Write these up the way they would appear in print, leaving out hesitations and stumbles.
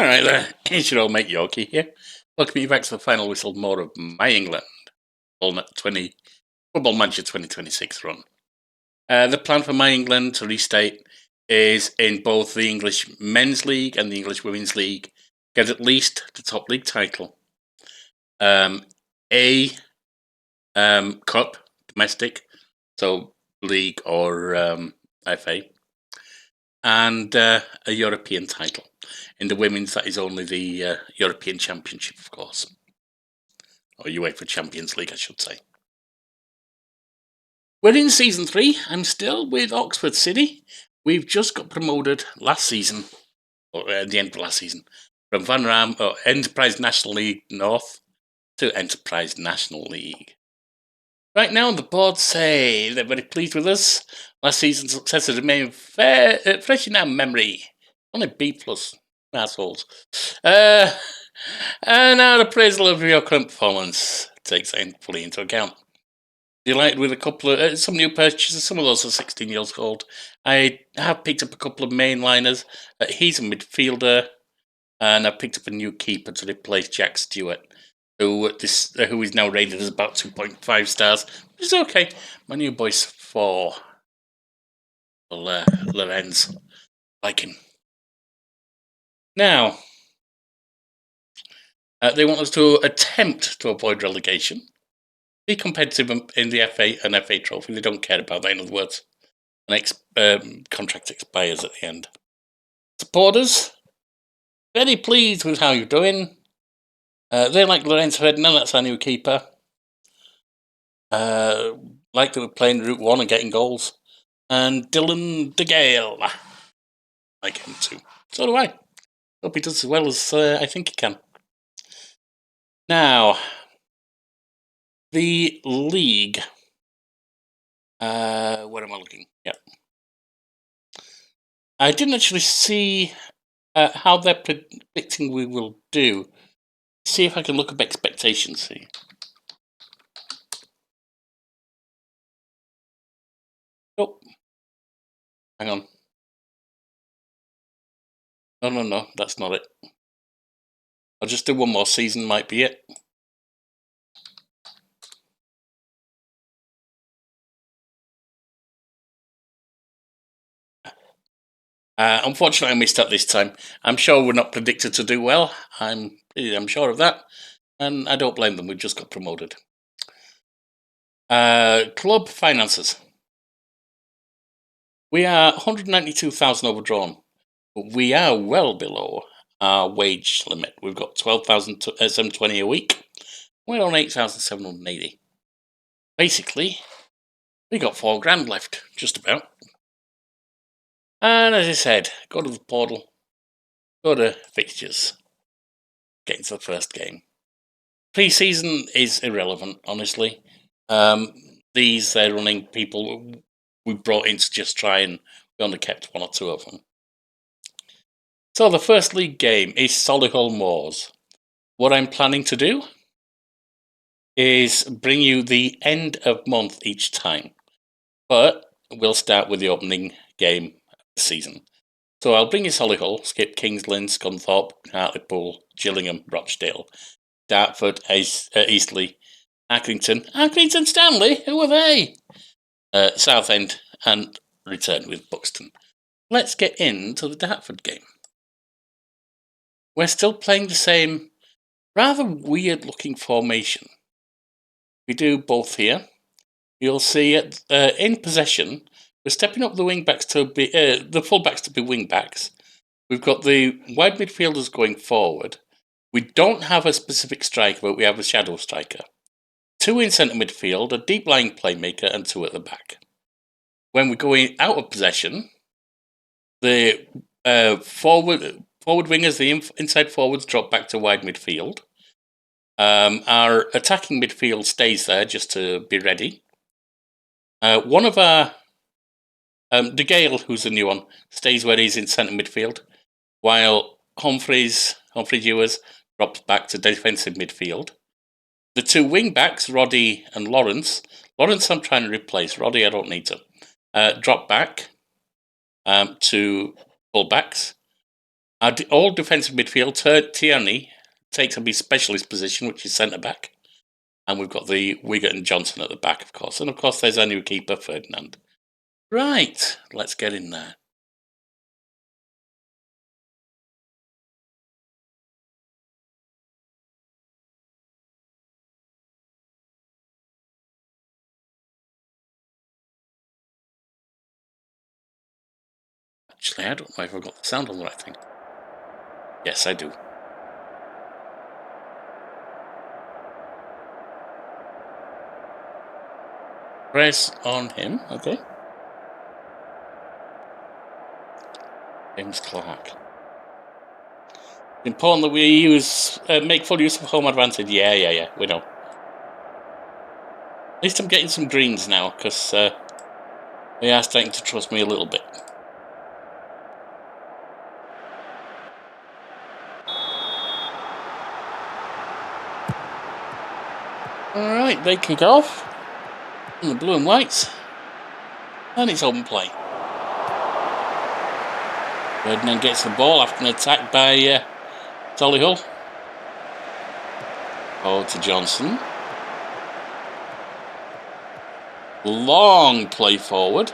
Alright there, it's your old mate Yorkie here. Welcome you back to the final whistle more of My England Football Manager 2026 run. The plan for My England, to restate, is in both the English Men's League and the English Women's League, get at least the top league title. A cup, domestic, so league or FA, and a European title. In the women's, that is only the European Championship, of course. Or UEFA Champions League, I should say. We're in Season 3. I'm still with Oxford City. We've just got promoted last season, or at the end of last season, from Van Ram, or Enterprise National League North to Enterprise National League. Right now, the board say they're very pleased with us. Last season's successes remain fresh in our memory. Only B+. Assholes. And our appraisal of your current performance takes that fully into account. Delighted with a couple of some new purchases. Some of those are 16 years old. I have picked up a couple of mainliners. He's a midfielder, and I've picked up a new keeper to replace Jack Stewart, who is now rated as about 2.5 stars, which is okay. My new boy's 4. Lorenz, like him. Now, they want us to attempt to avoid relegation, be competitive in the FA and FA Trophy. They don't care about that, in other words. An contract expires at the end. Supporters, very pleased with how you're doing. They like Lorenzo Ferdinand, that's our new keeper. Like that we're playing Route 1 and getting goals. And Dylan De Gale, like him too. So do I. Hope he does as well as I think he can. Now, the league. Where am I looking? Yep. I didn't actually see how they're predicting we will do. See if I can look up expectations. See. Oh, hang on. No, that's not it. I'll just do one more season, might be it. Unfortunately, I missed out this time. I'm sure we're not predicted to do well. I'm sure of that. And I don't blame them, we just got promoted. Club finances. We are 192,000 overdrawn, but we are well below our wage limit. We've got 12,720 a week. We're on 8,780. Basically, we got $4,000 left, just about. And as I said, go to the portal, go to fixtures, get into the first game. Pre-season is irrelevant, honestly. They're running people we brought in to just try, and we only kept 1 or 2 of them. So the first league game is Solihull Moors. What I'm planning to do is bring you the end of month each time, but we'll start with the opening game of the season. So I'll bring you Solihull, skip Kings Lynn, Scunthorpe, Hartlepool, Gillingham, Rochdale, Dartford, Eastleigh, Accrington Stanley, who are they? Southend, and return with Buxton. Let's get into the Dartford game. We're still playing the same rather weird looking formation. We do both here. You'll see in possession, we're stepping up the wing-backs to be the full-backs to be wing-backs. We've got the wide midfielders going forward. We don't have a specific striker, but we have a shadow striker. 2 in centre midfield, a deep-lying playmaker, and 2 at the back. When we're going out of possession, the forward wingers, the inside forwards, drop back to wide midfield. Our attacking midfield stays there just to be ready. One of our De Gale, who's the new one, stays where he's in centre midfield, while Humphrey Ewers drops back to defensive midfield. The 2 wing backs, Roddy and Lawrence. Lawrence I'm trying to replace. Roddy I don't need to. Drop back to full backs. Our old defensive midfield, Tierney, takes up his specialist position, which is centre-back. And we've got the Wiggett and Johnson at the back, of course. And, of course, there's our new keeper, Ferdinand. Right, let's get in there. Actually, I don't know if I've got the sound on the right thing. Yes, I do. Press on him, okay. James Clark. Important that we make full use of home advantage. Yeah, we know. At least I'm getting some greens now, because they are starting to trust me a little bit. Alright, they kick off. And the blue and whites. And it's open play. Ferdinand gets the ball after an attack by Solihull. Oh, to Johnson. Long play forward.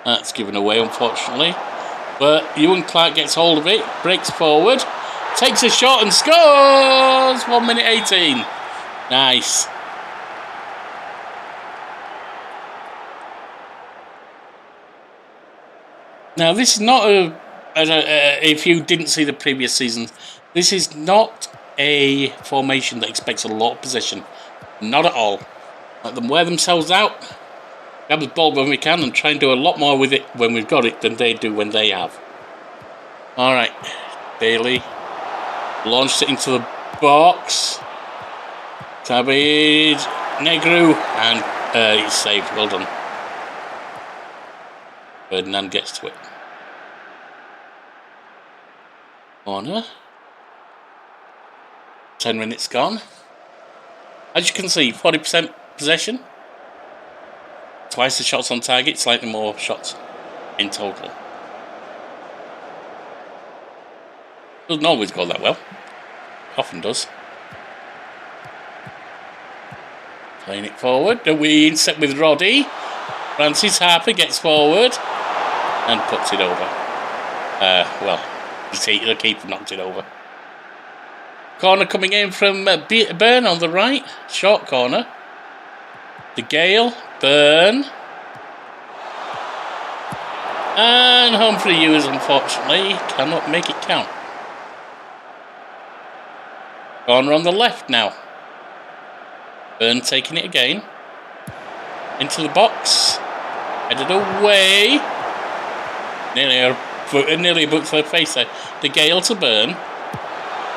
That's given away, unfortunately. But Ewan Clark gets hold of it, breaks forward, takes a shot and scores! 1 minute 18. Nice. Now, this is not if you didn't see the previous season, this is not a formation that expects a lot of possession. Not at all. Let them wear themselves out, grab the ball when we can, and try and do a lot more with it when we've got it than they do when they have. Alright, Daly launched it into the box. Tabid, Negru, and he's saved. Well done. Ferdinand gets to it. Corner. 10 minutes gone. As you can see, 40% possession. Twice the shots on target, slightly more shots in total. Doesn't always go that well. Often does. Playing it forward. We inset with Roddy. Francis Harper gets forward and puts it over. Well, the keeper knocked it over. Corner coming in from Byrne on the right. Short corner. De Gale. Byrne. And Humphrey Ewers, unfortunately, cannot make it count. Corner on the left now. Byrne taking it again. Into the box. Headed away. Nearly a book to the face there. De Gale to Byrne.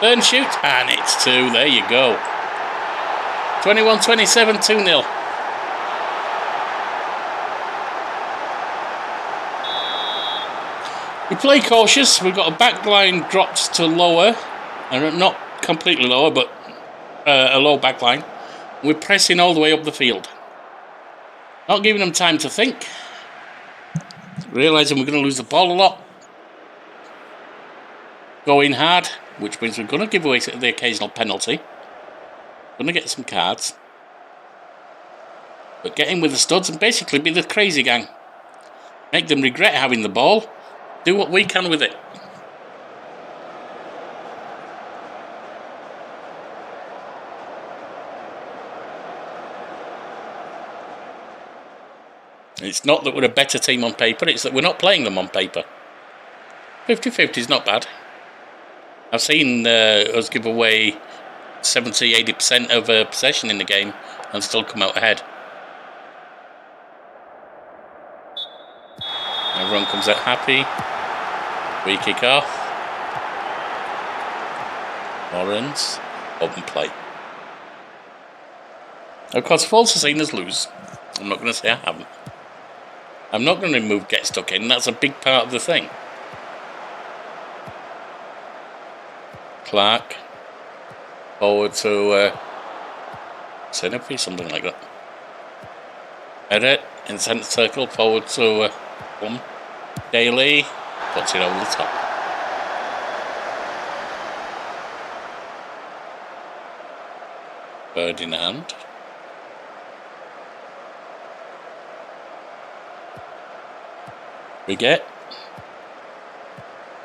Byrne shoots. And it's 2. There you go. 21-27, 2-0. We play cautious. We've got a back line dropped to lower. And not completely lower, but a low back line. We're pressing all the way up the field. Not giving them time to think. Realising we're going to lose the ball a lot. Going hard, which means we're going to give away the occasional penalty. Going to get some cards. But get in with the studs and basically be the crazy gang. Make them regret having the ball. Do what we can with it. It's not that we're a better team on paper, it's that we're not playing them on paper. 50-50 is not bad. I've seen us give away 70-80% of possession in the game and still come out ahead. Everyone comes out happy. We kick off. Lawrence, open play. Of course, I've also seen us lose. I'm not going to say I haven't. I'm not going to remove get stuck in. That's a big part of the thing. Clark. Forward to Sinopi, something like that. Edit in centre circle. Forward to Daly. Puts it over the top. Ferdinand. We get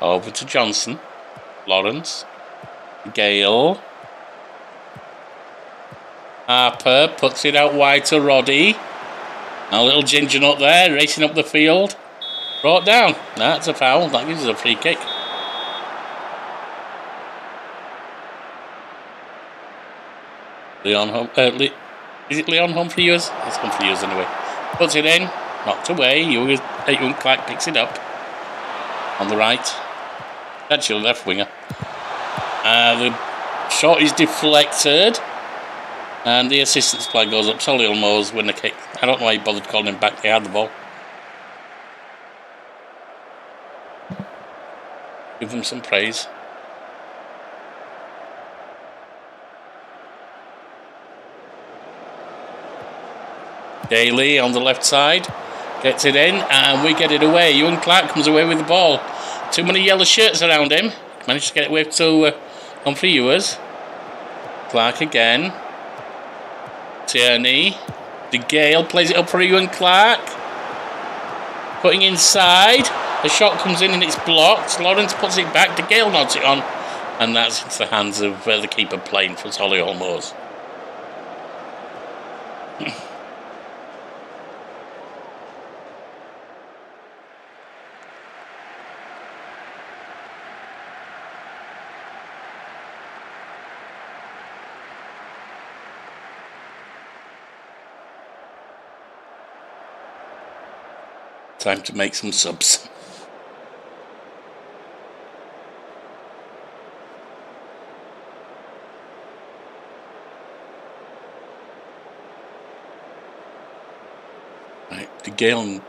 over to Johnson, Lawrence, Gale. Harper puts it out wide to Roddy. A little ginger nut there, racing up the field. Brought down. That's a foul. That gives us a free kick. Is it Leon Humphrey-Ewers? It's Humphrey-Ewers anyway. Puts it in. Knocked away. Young Clark picks it up. On the right. Actually, left winger. The shot is deflected. And the assistant's flag goes up. Solihull Moors win the kick. I don't know why he bothered calling him back. They had the ball. Give them some praise. Daly on the left side. Gets it in. And we get it away. Ewan Clark comes away with the ball. Too many yellow shirts around him. Managed to get it away to Humphrey-Ewers. Clark again. Tierney. De Gale plays it up for Ewan Clark. Putting inside. The shot comes in and it's blocked. Lawrence puts it back. De Gale nods it on. And that's into the hands of the keeper playing for Solihull Moors. Time to make some subs. Right, De Gale and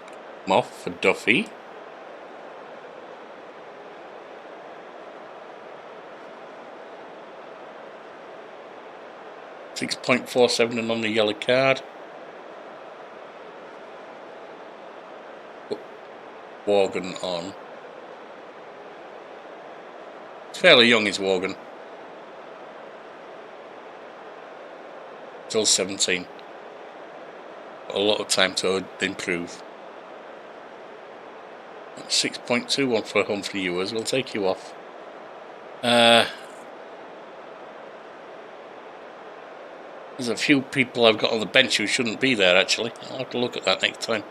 Moff for Duffy. .47 and on the yellow card. Worgan on. It's fairly young, is Worgan. Still 17. Got a lot of time to improve. 6.21 for Humphrey-Ewers. We'll take you off. There's a few people I've got on the bench who shouldn't be there, actually. I'll have to look at that next time.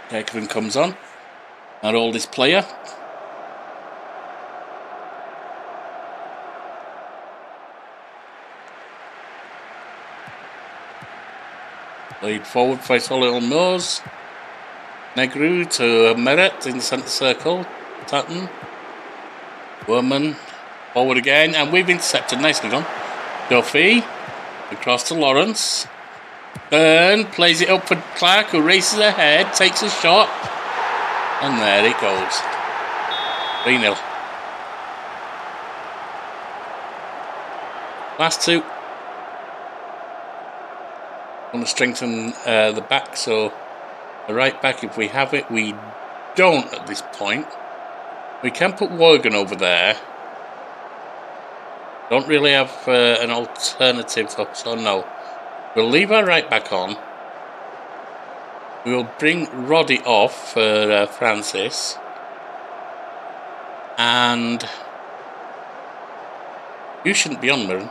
Ekman comes on, our oldest player. Lead forward by Solihull Moors. Negru to Merritt in the centre circle. Tatton. Worman. Forward again, and we've intercepted. Nicely done. Duffy. Across to Lawrence. Byrne plays it up for Clark, who races ahead, takes a shot, and there it goes. 3-0. Last two. Want to strengthen the back, so the right back, if we have it, we don't at this point. We can put Worgan over there. Don't really have an alternative, so no. We'll leave our right back on. We'll bring Roddy off for Francis. And you shouldn't be on, Mirren.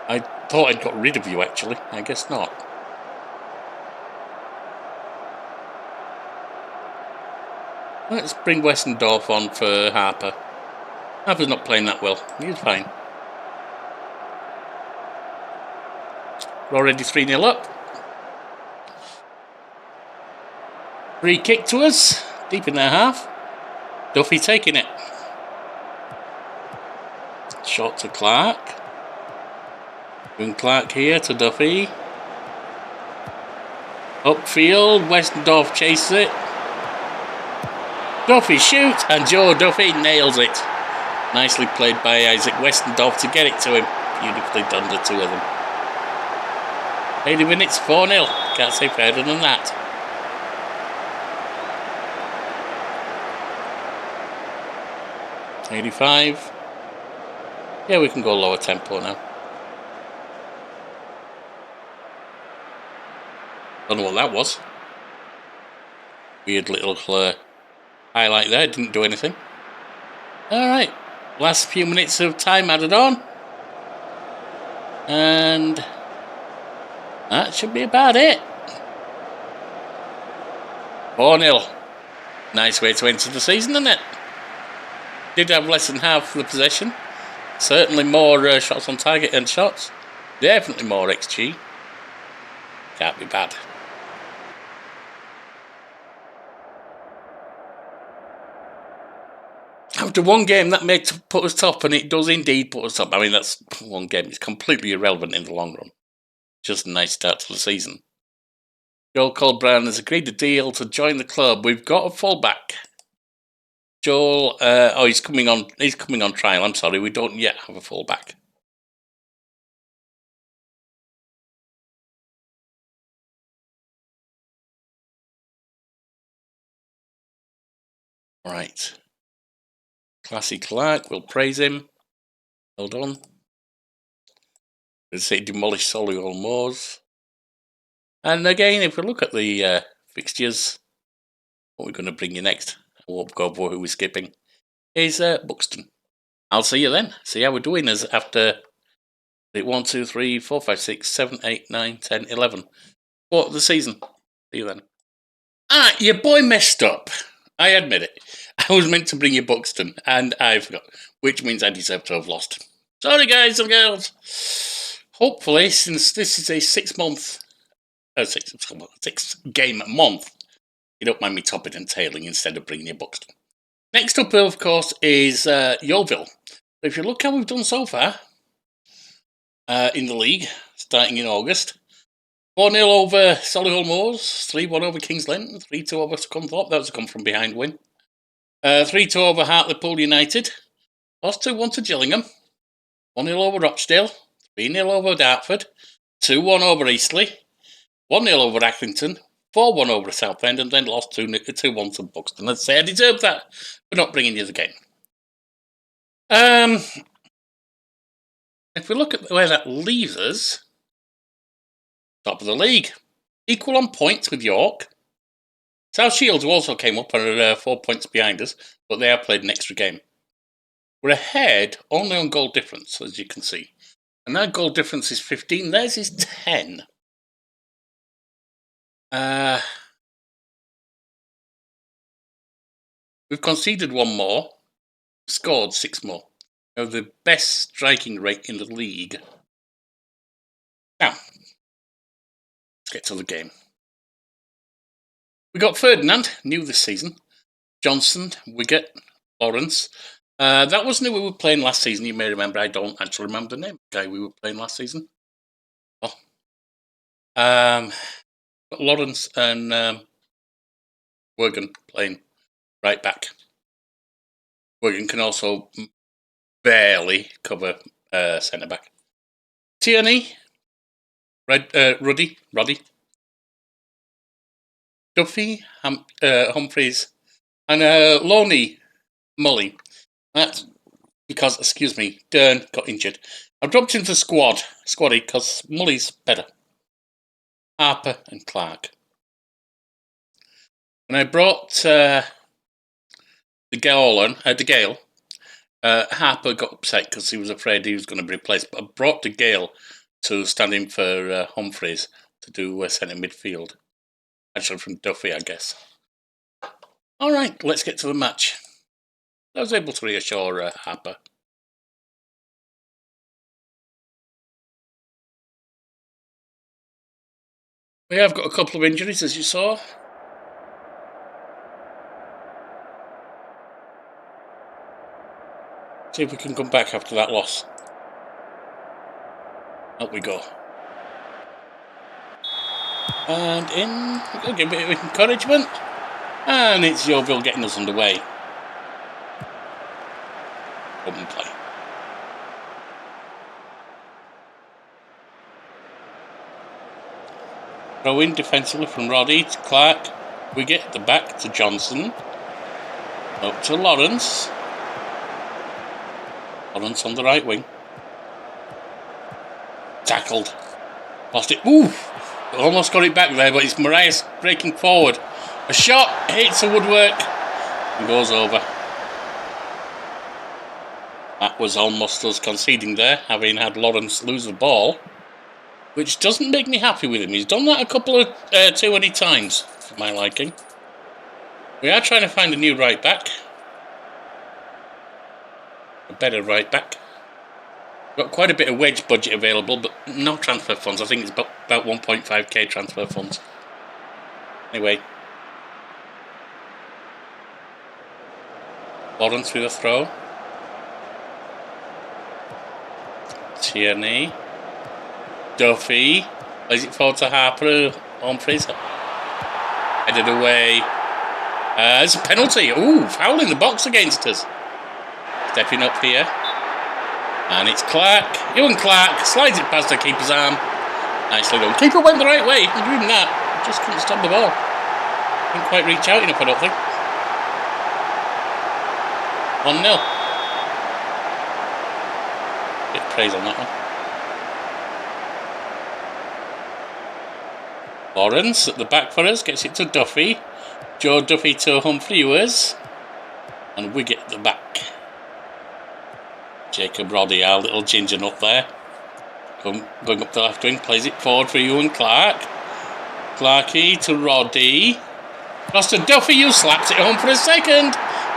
I thought I'd got rid of you, actually. I guess not. Let's bring Westendorf on for Harper. Harper's not playing that well. He's fine. We're already 3-0 up. Free kick to us. Deep in their half. Duffy taking it. Shot to Clark. And Clark here to Duffy. Upfield. Westendorf chases it. Duffy shoots. And Joe Duffy nails it. Nicely played by Isaac Westendorf to get it to him. Beautifully done, the two of them. 80 minutes, 4-0. Can't say fairer than that. 85. Yeah, we can go lower tempo now. Don't know what that was. Weird little highlight there, didn't do anything. Alright, last few minutes of time added on. And that should be about it. 4-0. Nice way to enter the season, isn't it? Did have less than half the possession. Certainly more shots on target and shots. Definitely more XG. Can't be bad. After one game, that may put us top, and it does indeed put us top. I mean, that's one game. It's completely irrelevant in the long run. Just a nice start to the season. Joel Cole-Brown has agreed a deal to join the club. We've got a fullback. Joel, he's coming on. He's coming on trial. I'm sorry, we don't yet have a fullback. Right. Classy Clark, we'll praise him. Well done. Let's say demolish Solihull Moors. And again, if we look at the fixtures, what we're going to bring you next, I won't go over who we're skipping, is Buxton. I'll see you then. See how we're doing as after 1, 2, 3, 4, 5, 6, 7, 8, 9, 10, 11. What the season? See you then. Your boy messed up. I admit it. I was meant to bring you Buxton, and I forgot, which means I deserve to have lost. Sorry, guys and girls. Hopefully, since this is a 6 game month, you don't mind me topping and tailing instead of bringing you Buxton. Next up, of course, is Yeovil. If you look how we've done so far in the league, starting in August, 4-0 over Solihull Moors, 3-1 over Kings Lynn, 3-2 over Scunthorpe. That was a come from behind win. 3-2 over Hartlepool United. Lost 2-1 to Gillingham. 1-0 over Rochdale. 3-0 over Dartford. 2-1 over Eastleigh. 1-0 over Accrington. 4-1 over Southend, and then lost 2-1 to Buxton. I'd say I deserve that for not bringing you the game. If we look at where that leaves us, top of the league, equal on points with York. South Shields, who also came up, are 4 points behind us, but they have played an extra game. We're ahead only on goal difference, as you can see. And that goal difference is 15. Theirs is 10. We've conceded 1 more, scored 6 more. We have the best striking rate in the league. Now, let's get to the game. We got Ferdinand, new this season. Johnson, Wiggett, Lawrence. That wasn't who we were playing last season. You may remember. I don't actually remember the name of the guy we were playing last season. Oh. Lawrence and Wigan playing right back. Wigan can also barely cover centre back. Tierney, Ruddy, Duffy, Humphreys, and Loney Mully. That's because, excuse me, Dern got injured. I've dropped into squaddy because Mully's better. Harper and Clark. When I brought De Gale, Harper got upset because he was afraid he was going to be replaced. But I brought De Gale to stand in for Humphreys to do centre midfield. Actually from Duffy, I guess. All right, let's get to the match. I was able to reassure Harper. We have got a couple of injuries, as you saw. See if we can come back after that loss. Up we go. And in, we'll give a bit of encouragement. And it's Yeovil getting us underway. Open play. Throw in defensively from Roddy to Clark. We get the back to Johnson. Up to Lawrence. Lawrence on the right wing. Tackled. Lost it. Ooh! Almost got it back there, but it's Marias breaking forward. A shot hits the woodwork and goes over. That was almost us conceding there, having had Lawrence lose the ball, which doesn't make me happy with him. He's done that a couple of too many times, for my liking. We are trying to find a new right back. A better right back. Got quite a bit of wage budget available, but no transfer funds. I think it's about 1.5k transfer funds. Anyway. Lawrence with a throw. Tierney. Duffy. Plays it forward to Harper. Humphries. Headed away. It's a penalty. Ooh, foul in the box against us. Stepping up here. And it's Clark. Ewan Clark slides it past the keeper's arm. Nicely done. Keeper went the right way. He's doing that. Just couldn't stop the ball. Didn't quite reach out enough, I don't think. 1-0. Bit of praise on that one. Lawrence at the back for us. Gets it to Duffy. Joe Duffy to Humphrey. And Wiggett at the back. Jacob Roddy, our little ginger nut there. Going up the left wing, plays it forward for Ewan Clark. Clarkey to Roddy. Cross to Duffy, who slaps it home for a second.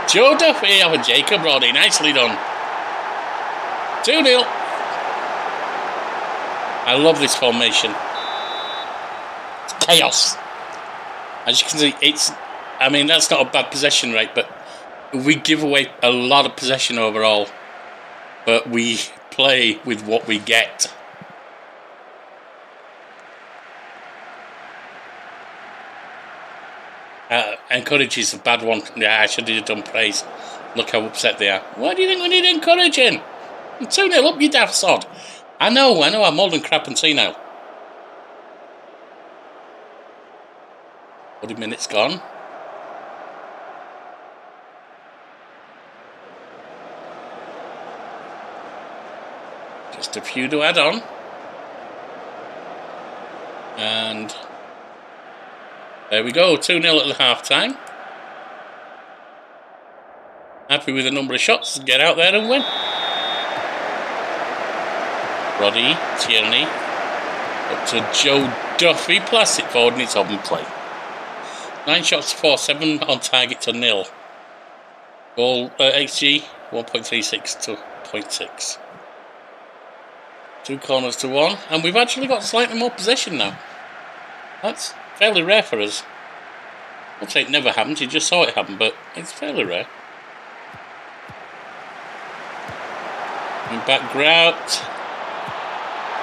Joe Duffy over Jacob Roddy, nicely done. 2-0. I love this formation. It's chaos. As you can see, I mean, that's not a bad possession rate, but we give away a lot of possession overall. But we play with what we get. Encourage is a bad one. Yeah, I should have done praise. Look how upset they are. Why do you think we need encouraging? 2-0 up, you daft sod. I know, I'm old and crap and senile. 40 minutes gone. Just a few to add on. And there we go, 2-0 at the half-time. Happy with the number of shots to get out there and win. Roddy, Tierney, up to Joe Duffy, plus it forward and it's open play. 9 shots for 7 on target to 0. Goal XG 1.36 to 0.6. 2 corners to 1, and we've actually got slightly more possession now. That's fairly rare for us. I'll say it never happens, you just saw it happen, but it's fairly rare. And back Grout.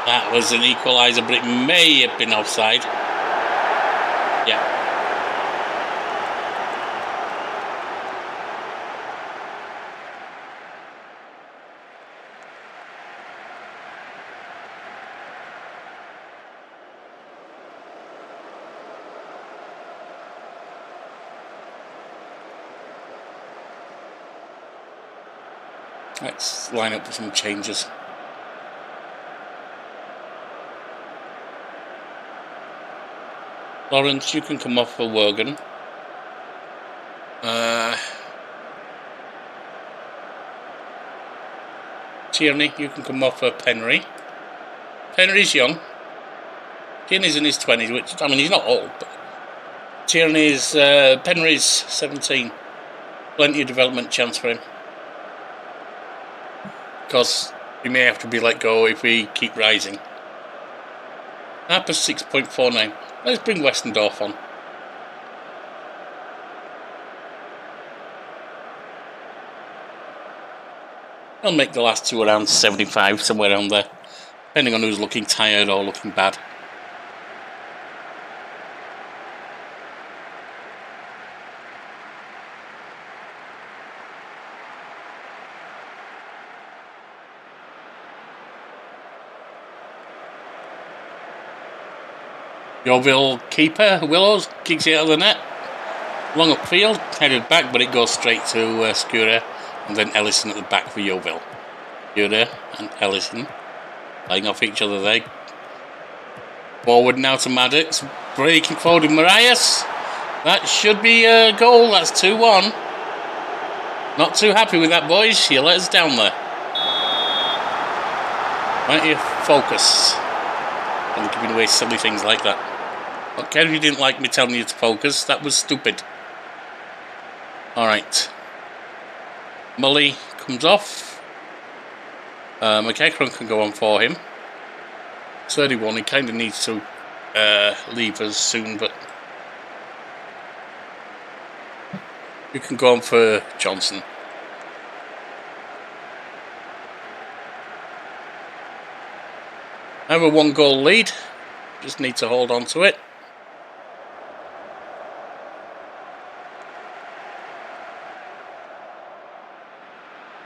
That was an equaliser, but it may have been offside. Yeah. Let's line up with some changes. Lawrence, you can come off for Wogan. Tierney, you can come off for Penry. Penry's young. Tierney's in his 20s, which, I mean, he's not old, but Penry's 17. Plenty of development chance for him. Because we may have to be let go if we keep rising. Harper's 6.49. Let's bring Westendorf on. I'll make the last two around 75, somewhere around there. Depending on who's looking tired or looking bad. Yeovil keeper, Willows, kicks it out of the net. Long upfield, headed back, but it goes straight to Skura, and then Ellison at the back for Yeovil. Yoda and Ellison playing off each other there. Forward now to Maddox. Breaking forward with Marias. That should be a goal. That's 2-1. Not too happy with that, boys. You let us down there. Why don't you focus? And giving away silly things like that. Okay, if you didn't like me telling you to focus, that was stupid. Alright. Mully comes off. McEachran can go on for him. 31, he kind of needs to leave us soon, but you can go on for Johnson. I have a 1-goal lead. Just need to hold on to it.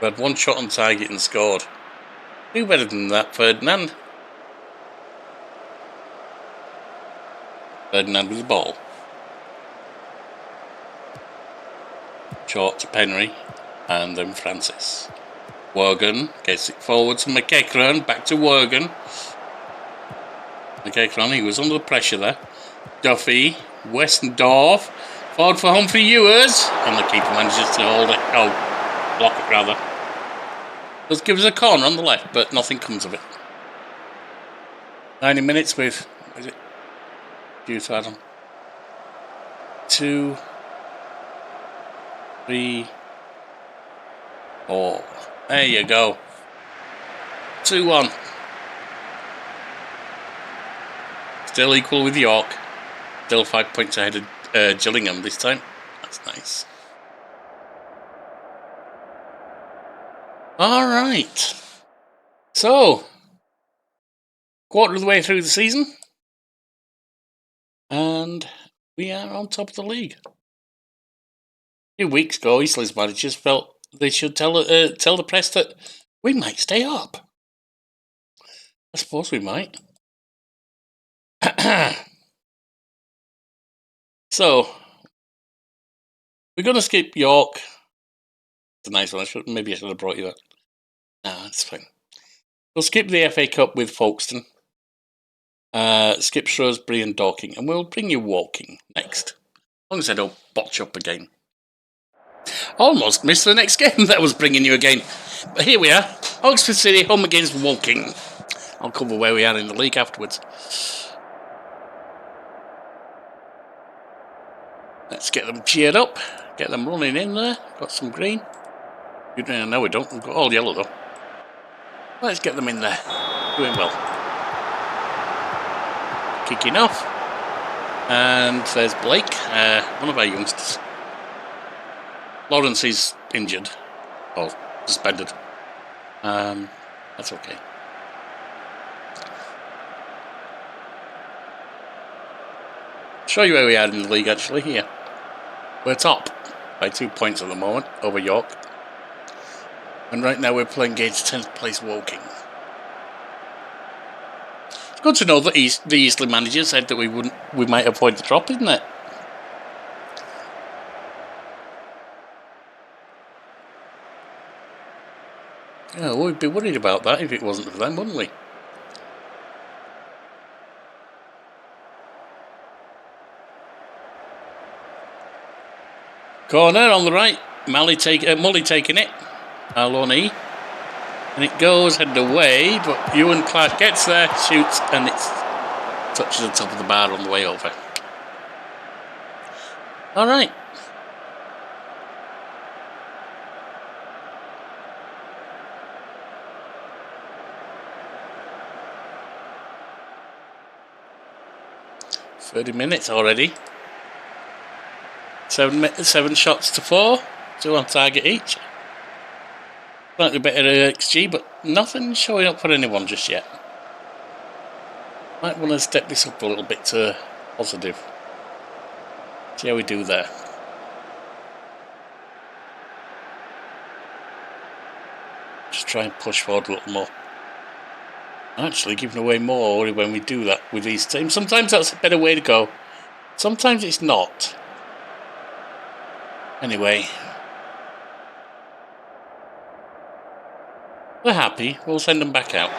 We had 1 shot on target and scored. Do better than that, Ferdinand. Ferdinand with the ball. Short to Penry. And then Francis. Worgen gets it forward to McEachran. Back to Worgen. McEachran, he was under the pressure there. Duffy. Westendorf. Forward for Humphrey Ewers. And the keeper manages to hold it. Oh, block it rather. Does give us a corner on the left, but nothing comes of it. 90 minutes with, what is it? Due to Adam. 2, 3, 4. There you go. 2-1. Still equal with York. Still 5 points ahead of Gillingham this time. That's nice. Alright. So, quarter of the way through the season. And we are on top of the league. A few weeks ago, Eastleigh's managers felt they should tell the press that we might stay up. I suppose we might. So, we're going to skip York. It's a nice one. Maybe I should have brought you that. Nah, it's fine. We'll skip the FA Cup with Folkestone. Skip Shrewsbury and Dorking. And we'll bring you Woking next. As long as I don't botch up again. Almost missed the next game that was bringing you again. But here we are. Oxford City home against Woking. I'll cover where we are in the league afterwards. Let's get them cheered up. Get them running in there. Got some green. No, we don't. We've got all yellow though. Let's get them in there. Doing well. Kicking off. And there's Blake, one of our youngsters. Lawrence is injured. Or suspended. That's okay. Show you where we are in the league actually here. We're top by 2 points at the moment over York. And right now we're playing against 10th place Woking. It's good to know that the Eastleigh manager said that we might avoid the drop, isn't it? Yeah, we'd be worried about that if it wasn't for them, wouldn't we? Corner on the right. Mully taking it. Aloni. And it goes headed away, but Ewan Clark gets there, shoots, and it touches the top of the bar on the way over. Alright. $30 already. 7 shots to 4. 2 on target each. Slightly better XG, but nothing showing up for anyone just yet. Might want to step this up a little bit to positive. See how we do there. Just try and push forward a little more. Actually, giving away more when we do that with these teams. Sometimes that's a better way to go. Sometimes it's not. Anyway. They're happy. We'll send them back out.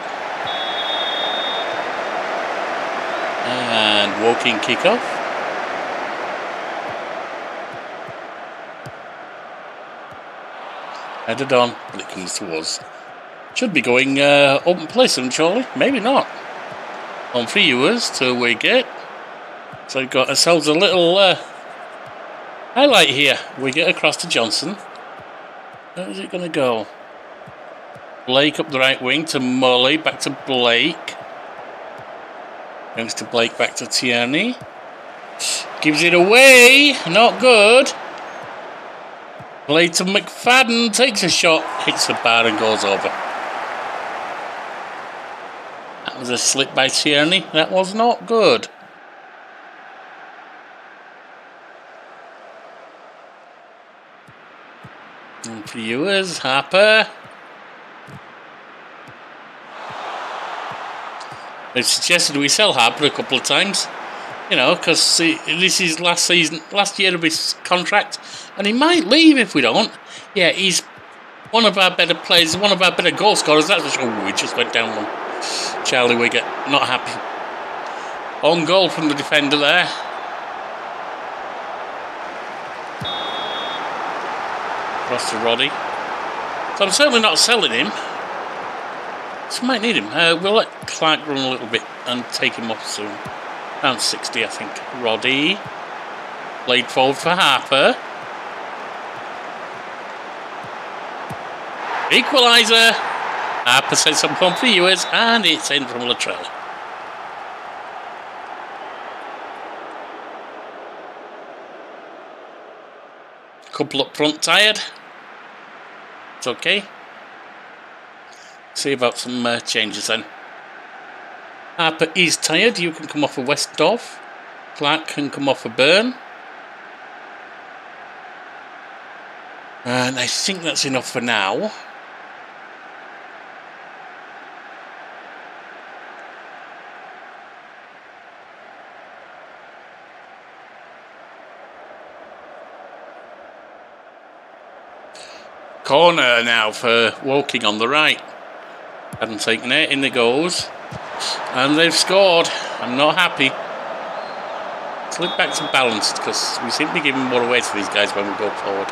And Woking kickoff. Headed on, but it comes to us. Should be going open play soon, surely. Maybe not. On for viewers to Wicket. So we've got ourselves a little highlight here. Wicket across to Johnson. Where is it going to go? Blake up the right wing to Mully. Back to Blake. Goes to Blake, back to Tierney. Gives it away. Not good. Play to McFadden. Takes a shot. Hits the bar and goes over. That was a slip by Tierney. That was not good. And for viewers, Harper. They've suggested we sell Harper a couple of times. You know, because this is last year of his contract, and he might leave if we don't. Yeah, he's one of our better players, one of our better goal scorers. That's for sure. Oh, we just went down one. Charlie Wiggett, not happy. On goal from the defender there. Across to Roddy. So I'm certainly not selling him. So might need him. We'll let Clark run a little bit and take him off soon. Around 60, I think. Roddy. Played forward for Harper. Equaliser. Harper sets some fun for viewers, and it's in from Latrell. Couple up front tired. It's okay. See about some changes then. Harper is tired. You can come off a Westdorf. Clark can come off a Burn. And I think that's enough for now. Corner now for Woking on the right. Hadn't taken it, in it goes. And they've scored. I'm not happy. Let's look back to balanced, because we seem to be giving more away to these guys when we go forward.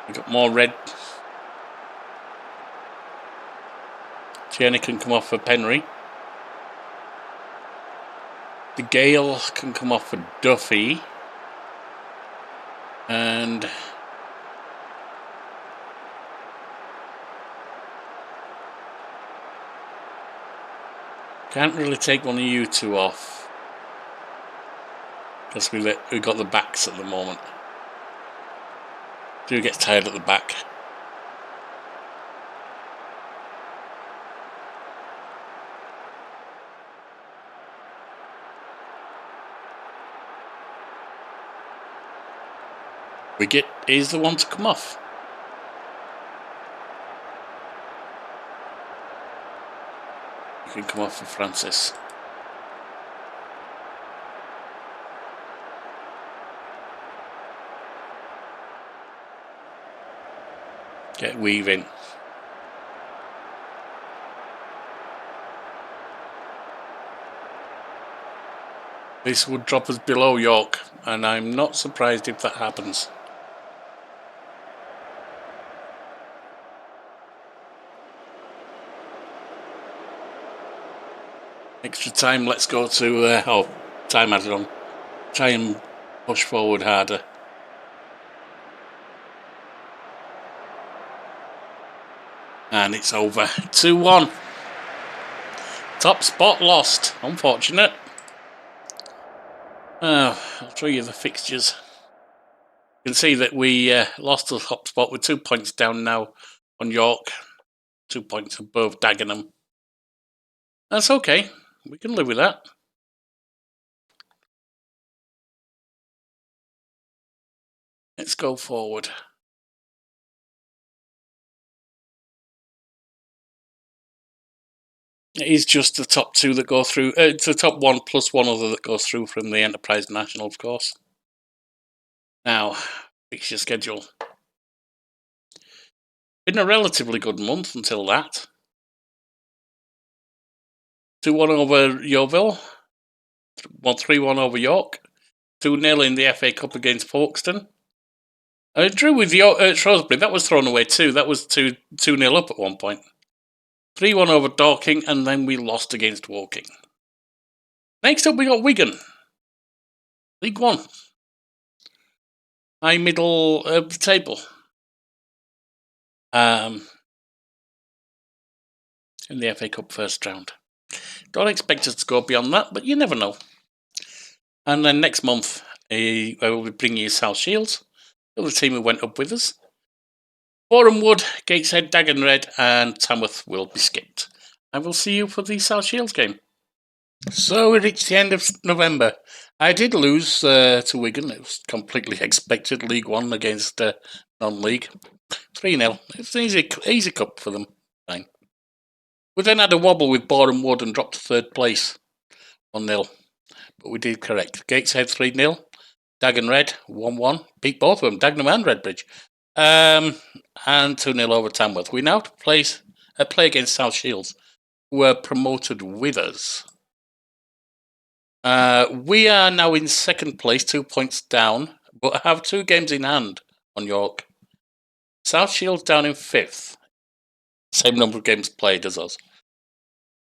We've got more red. Tierney can come off for Penry. The Gale can come off for Duffy. And can't really take one of you two off because we got the backs at the moment. Do get tired at the back. Wiggett is the one to come off. You can come off for Francis. Get weaving. This would drop us below York, and I'm not surprised if that happens. Extra time, let's go to, time added on. Try and push forward harder. And it's over. 2-1. Top spot lost. Unfortunate. I'll show you the fixtures. You can see that we lost the top spot. We're 2 points down now on York. 2 points above Dagenham. That's okay. We can live with that. Let's go forward. It is just the top two that go through. It's the top one plus one other that goes through from the Enterprise National, of course. Now, fixture schedule. Been a relatively good month until that. 2-1 over Yeovil. 3-1 over York. 2-0 in the FA Cup against Folkestone. I drew with Shrewsbury. That was thrown away too. That was 2-0 up at one point. 3-1 over Dorking, and then we lost against Woking. Next up, we got Wigan. League One. High middle of the table. In the FA Cup first round. Don't expect us to go beyond that, but you never know. And then next month, I will be bringing you South Shields, the other team who went up with us. Boreham Wood, Gateshead, Dagenham Red, and Tamworth will be skipped. I will see you for the South Shields game. So we reached the end of November. I did lose to Wigan. It was completely expected. League One against non-league. 3-0. It's an easy cup for them. Fine. We then had a wobble with Boreham Wood and dropped to third place. 1-0. But we did correct. Gateshead 3-0. Dagenham Red 1-1. Beat both of them, Dagenham and Redbridge. And 2-0 over Tamworth. We now play against South Shields, who were promoted with us. We are now in second place, 2 points down, but have 2 games in hand on York. South Shields down in 5th. Same number of games played as us.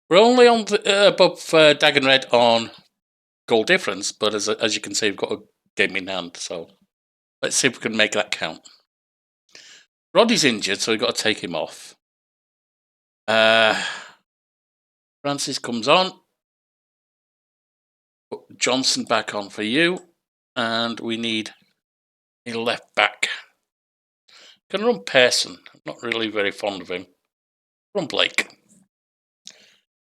We're only on above Dagenham Red on goal difference, but as you can see, we've got a game in hand, so let's see if we can make that count. Roddy's injured, so we've got to take him off. Francis comes on. Put Johnson back on for you. And we need a left back. Can run Pearson. I'm not really very fond of him. Run Blake.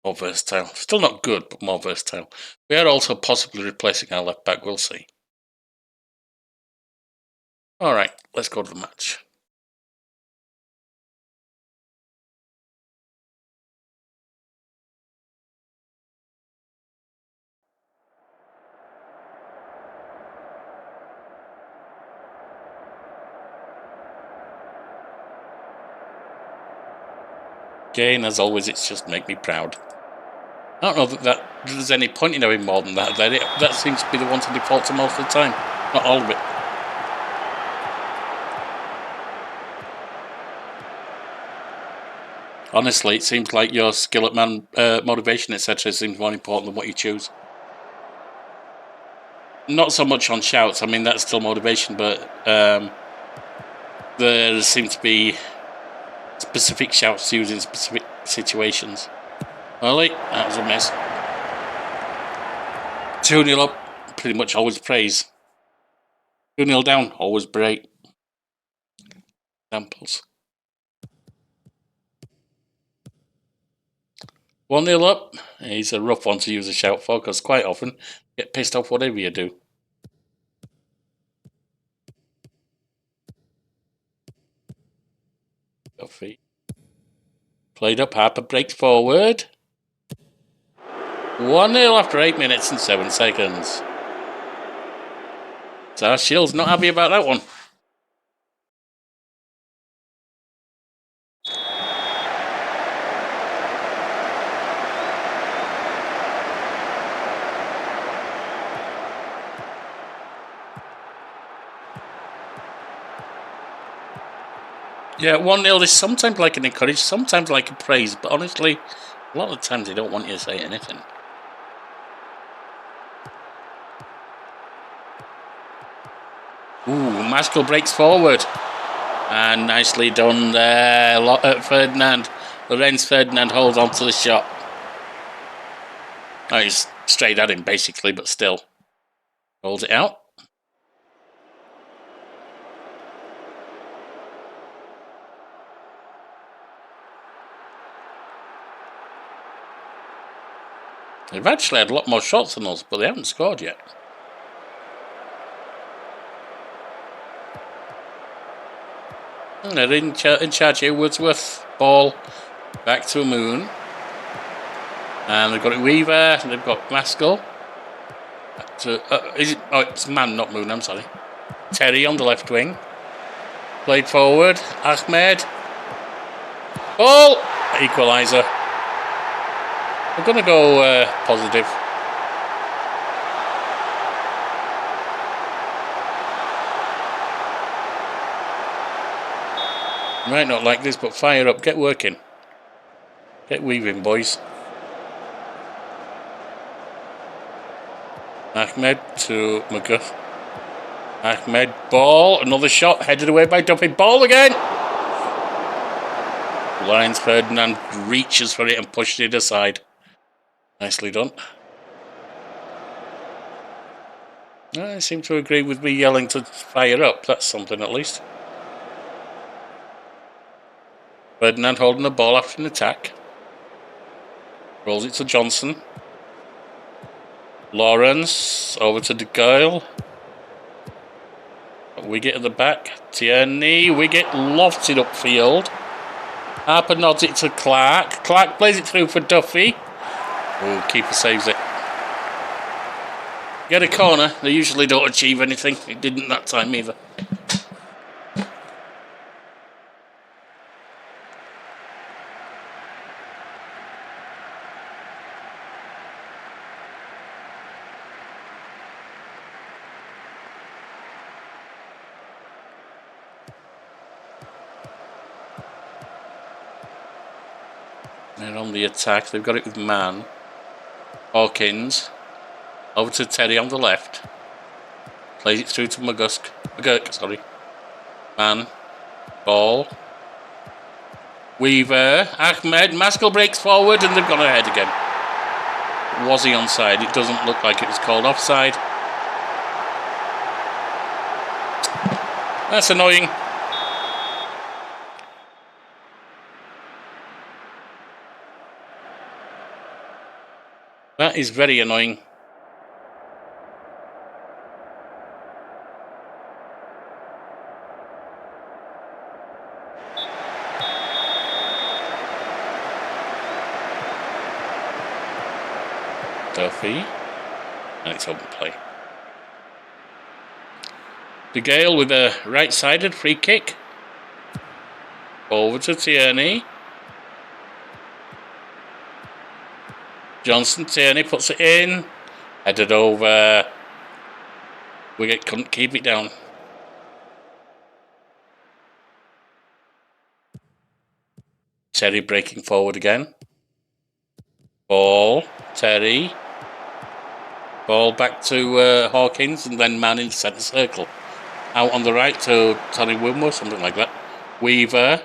More versatile. Still not good, but more versatile. We are also possibly replacing our left back. We'll see. Alright, let's go to the match. Again, as always, it's just make me proud. I don't know that there's any point in having more than that. That seems to be the one to default to most of the time. Not all of it. Honestly, it seems like your skill at man, motivation, etc. seems more important than what you choose. Not so much on shouts. I mean, that's still motivation, but there seems to be specific shouts used in specific situations. Early, that was a miss. 2-0 up, pretty much always praise. 2-0 down, always great. Examples. 1-0 up, he's a rough one to use a shout for, because quite often you get pissed off whatever you do. Duffy. Played up, Harper breaks forward. 1-0 after 8 minutes and 7 seconds. So Shields not happy about that one. Yeah, 1-0 is sometimes like an encourage, sometimes like a praise, but honestly, a lot of the times they don't want you to say anything. Ooh, Maskell breaks forward. And nicely done there, Ferdinand. Lorenz Ferdinand holds on to the shot. Oh, he's straight at him, basically, but still. Holds it out. They've actually had a lot more shots than us, but they haven't scored yet. And they're in charge here. Wordsworth, ball, back to Moon. And they've got it Weaver, they've got Maskell. Is it? Oh, it's Man, not Moon, I'm sorry. Terry on the left wing. Played forward, Ahmed. Ball! Equaliser. We're going to go positive. You might not like this, but fire up, get working. Get weaving, boys. Ahmed to McGuff. Ahmed, ball, another shot, headed away by Duffy. Ball again! Lines Ferdinand reaches for it and pushes it aside. Nicely done. I seem to agree with me yelling to fire up. That's something at least. Ferdinand holding the ball after an attack. Rolls it to Johnson. Lawrence over to De Gale. Wiggett at the back. Tierney. Wiggett lofts it upfield. Harper nods it to Clark. Clark plays it through for Duffy. Oh, keeper saves it. Get a corner. They usually don't achieve anything. It didn't that time either. They're on the attack. They've got it with Man. Hawkins. Over to Terry on the left. Plays it through to McGurk, sorry. Man. Ball. Weaver. Ahmed. Maskell breaks forward and they've gone ahead again. Was he onside? It doesn't look like it was called offside. That's annoying. That is very annoying. Duffy. And it's open play. De Gale with a right-sided free kick. Over to Tierney. Johnson, Tierney puts it in. Headed over. Wiggett couldn't keep it down. Terry breaking forward again. Ball. Terry. Ball back to Hawkins and then Man in the centre circle. Out on the right to Tony Winworth, something like that. Weaver.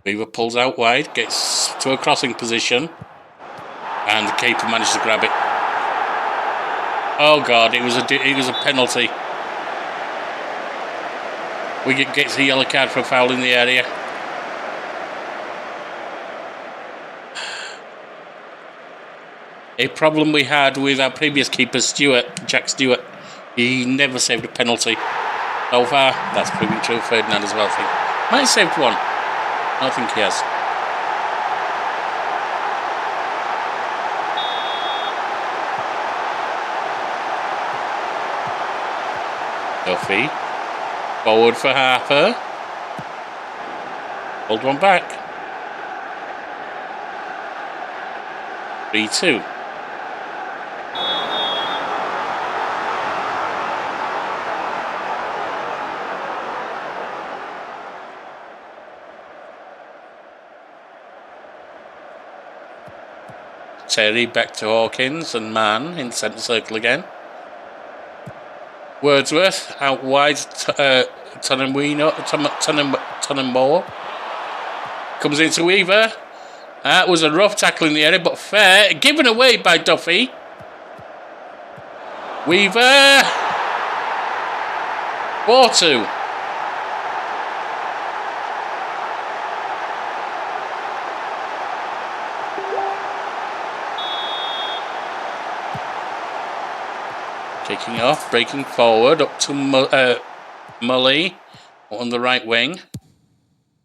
Weaver pulls out wide, gets to a crossing position. And the keeper managed to grab it. Oh God, it was a penalty. Wiggett gets a yellow card for a foul in the area. A problem we had with our previous keeper, Jack Stewart. He never saved a penalty. So far, that's proving true. Ferdinand as well, I think. Might have saved one. I think he has. Duffy. Forward for Harper. Hold one back. 3-2. Terry back to Hawkins and Man in centre circle again. Wordsworth out wide, Tonnenmoor. Comes into Weaver. That was a rough tackle in the area, but fair. Given away by Duffy. Weaver. 4-2. Kicking off, breaking forward, up to Mully on the right wing.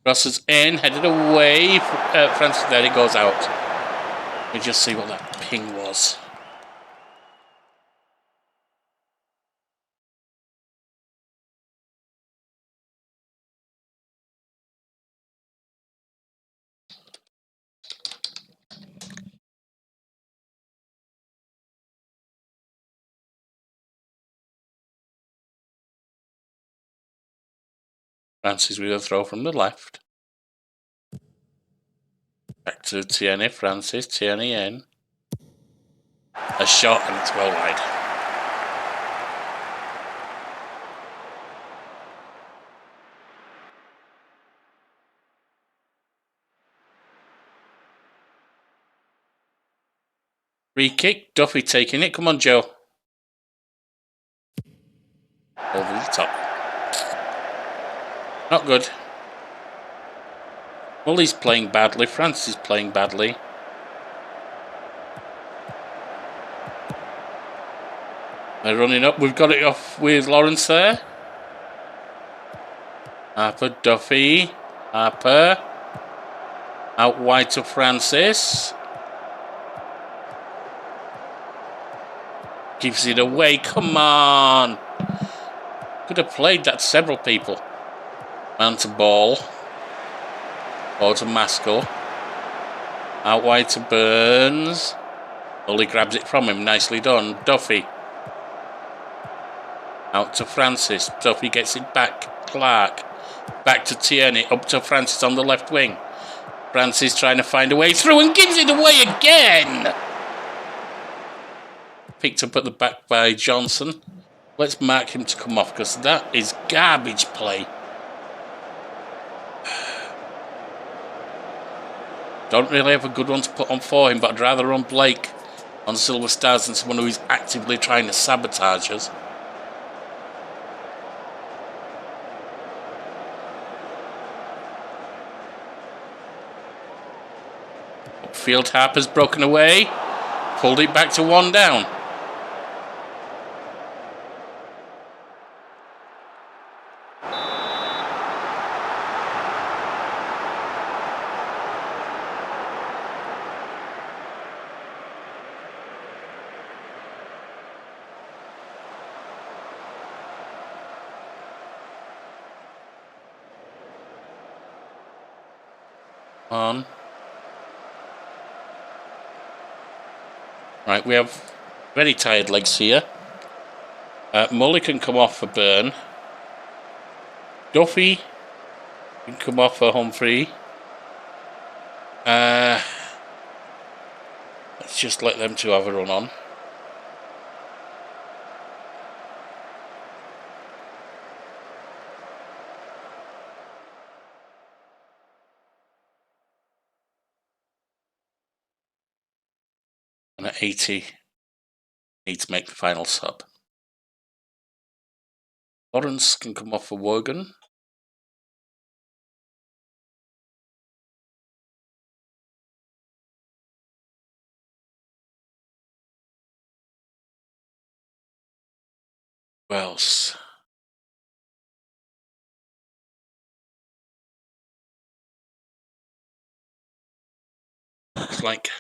Crosses in, headed away. Francis, there it goes out. Let me just see what that ping was. Francis with a throw from the left. Back to Tierney, Francis, Tierney in. A shot and it's well wide. Free kick, Duffy taking it. Come on, Joe. Over the top. Not good. Mully's playing badly. Francis is playing badly. They're running up. We've got it off with Lawrence there. Harper, Duffy. Harper. Out wide to Francis. Gives it away. Come on. Could have played that to several people. Man to ball. Or to Maskell. Out wide to Burns. Mully grabs it from him. Nicely done. Duffy. Out to Francis. Duffy gets it back. Clark. Back to Tierney. Up to Francis on the left wing. Francis trying to find a way through and gives it away again. Picked up at the back by Johnson. Let's mark him to come off because that is garbage play. Don't really have a good one to put on for him, but I'd rather run Blake on Silver Stars than someone who is actively trying to sabotage us. Upfield, Harper's broken away. Pulled it back to one down. On. Right, we have very tired legs here. Mully can come off for Burn. Duffy can come off for Humphrey. Let's just let them two have a run on. And at 80, need to make the final sub. Lawrence can come off for Wogan. Who else? Looks like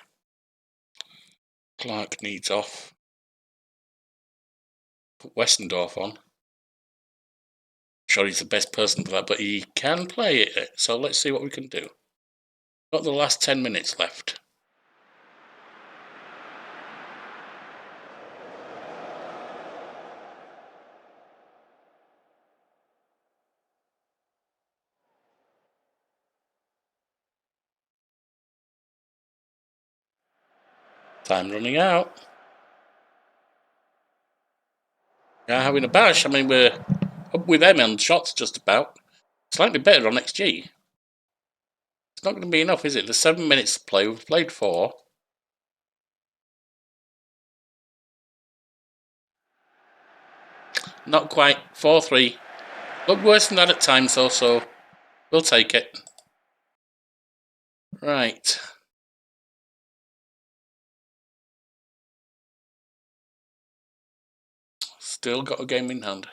Clark needs off. Put Westendorf on. Sure, he's the best person for that, but he can play it. So let's see what we can do. Got the last 10 minutes left. Time running out. Yeah, having a bash. I mean, we're up with them on shots just about. Slightly better on XG. It's not going to be enough, is it? There's 7 minutes to play. We've played 4. Not quite. 4-3. Looked worse than that at times, though, so we'll take it. Right. Still got a game in hand.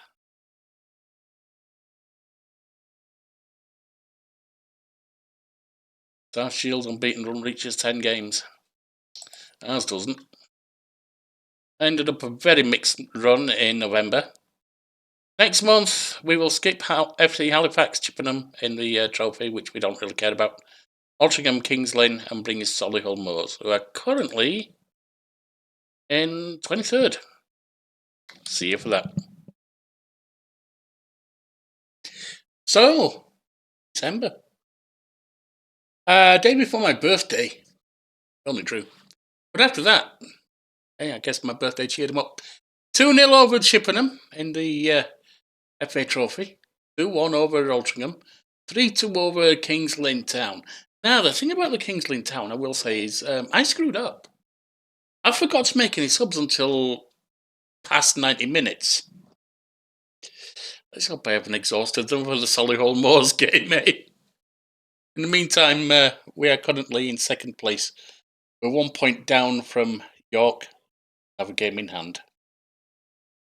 South Shields unbeaten run reaches 10 games. Ours doesn't. Ended up a very mixed run in November. Next month, we will skip FC Halifax, Chippenham in the trophy, which we don't really care about. Altrincham, Kings Lynn, and bring us Solihull Moors, who are currently in 23rd. See you for that. So, December. Day before my birthday. Only true. But after that, hey, I guess my birthday cheered them up. 2-0 over Chippenham in the FA Trophy. 2-1 over Altrincham. 3-2 over Kings Lynn Town. Now, the thing about the Kings Lynn Town, I will say, is I screwed up. I forgot to make any subs until past 90 minutes. Let's hope I haven't exhausted them for the Solihull Moors game, eh? In the meantime, we are currently in second place. We're 1 point down from York. Have a game in hand.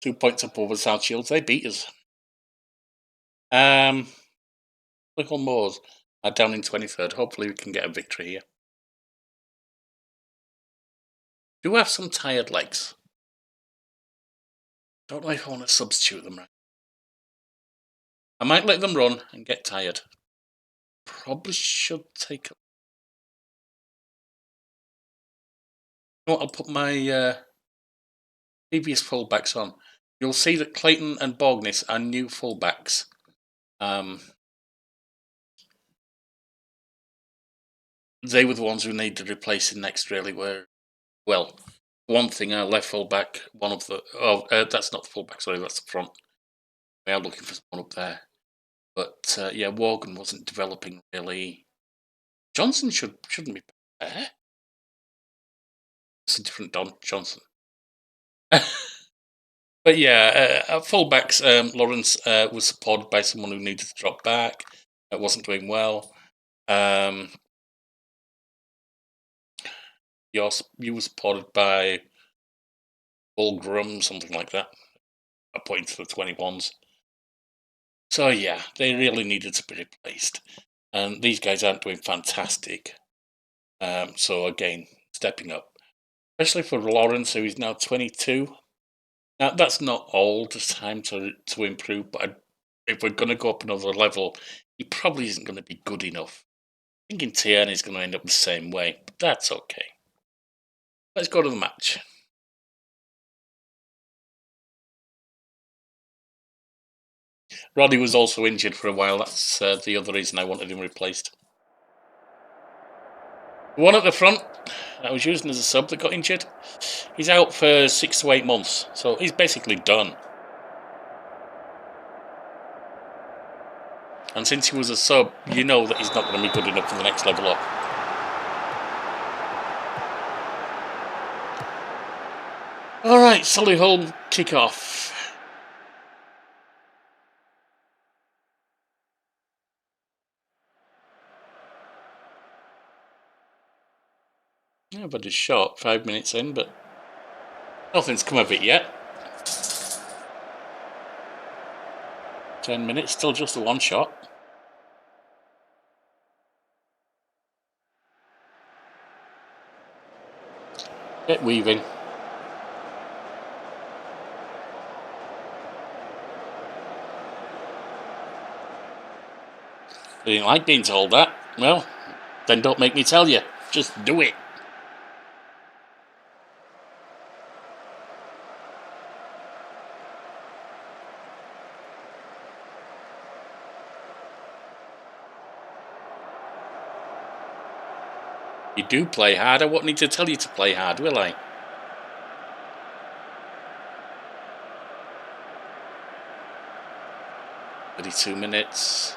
2 points up over South Shields. They beat us. Solihull Moors are down in 23rd. Hopefully we can get a victory here. Do have some tired legs. Don't know if I want to substitute them right. I might let them run and get tired. Probably should take up. You know what, I'll put my previous fullbacks on. You'll see that Clayton and Borgness are new fullbacks. They were the ones who needed replacing next, really. Well, one thing, our left fullback, one of the... Oh, that's not the fullback, sorry, that's the front. We are looking for someone up there. But, yeah, Morgan wasn't developing, really. Johnson shouldn't be there. It's a different Don Johnson. But yeah, fullbacks, Lawrence was supported by someone who needed to drop back. Wasn't doing well. You were supported by Bulgrum, something like that. I point to the 21s. So yeah, they really needed to be replaced. And these guys aren't doing fantastic. So again, stepping up. Especially for Lawrence, who is now 22. Now, that's not all the time to improve, but if we're going to go up another level, he probably isn't going to be good enough. I think Tierney is going to end up the same way, but that's okay. Let's go to the match. Roddy was also injured for a while. That's the other reason I wanted him replaced. The one at the front I was using as a sub that got injured, he's out for 6 to 8 months, so he's basically done. And since he was a sub, you know that he's not going to be good enough for the next level up. Alright, Solihull kick off. Yeah, but it's short, 5 minutes in, but nothing's come of it yet. 10 minutes, still just a one shot. Get weaving. I didn't like being told that. Well, then don't make me tell you. Just do it. You do play hard. I won't need to tell you to play hard, will I? "32 minutes.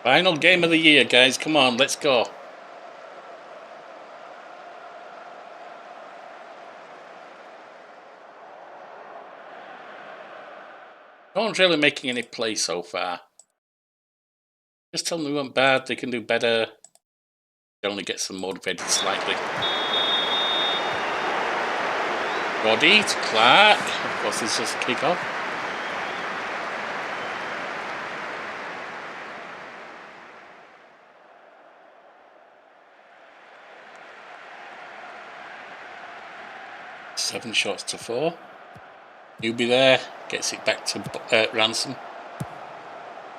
Final game of the year, guys. Come on, let's go. No one's really making any play so far. Just tell them they weren't bad, they can do better. They only get some motivated slightly. Roddy to Clark. Of course, it's just a kick off. Seven shots to 4. Newby there gets it back to Ransom.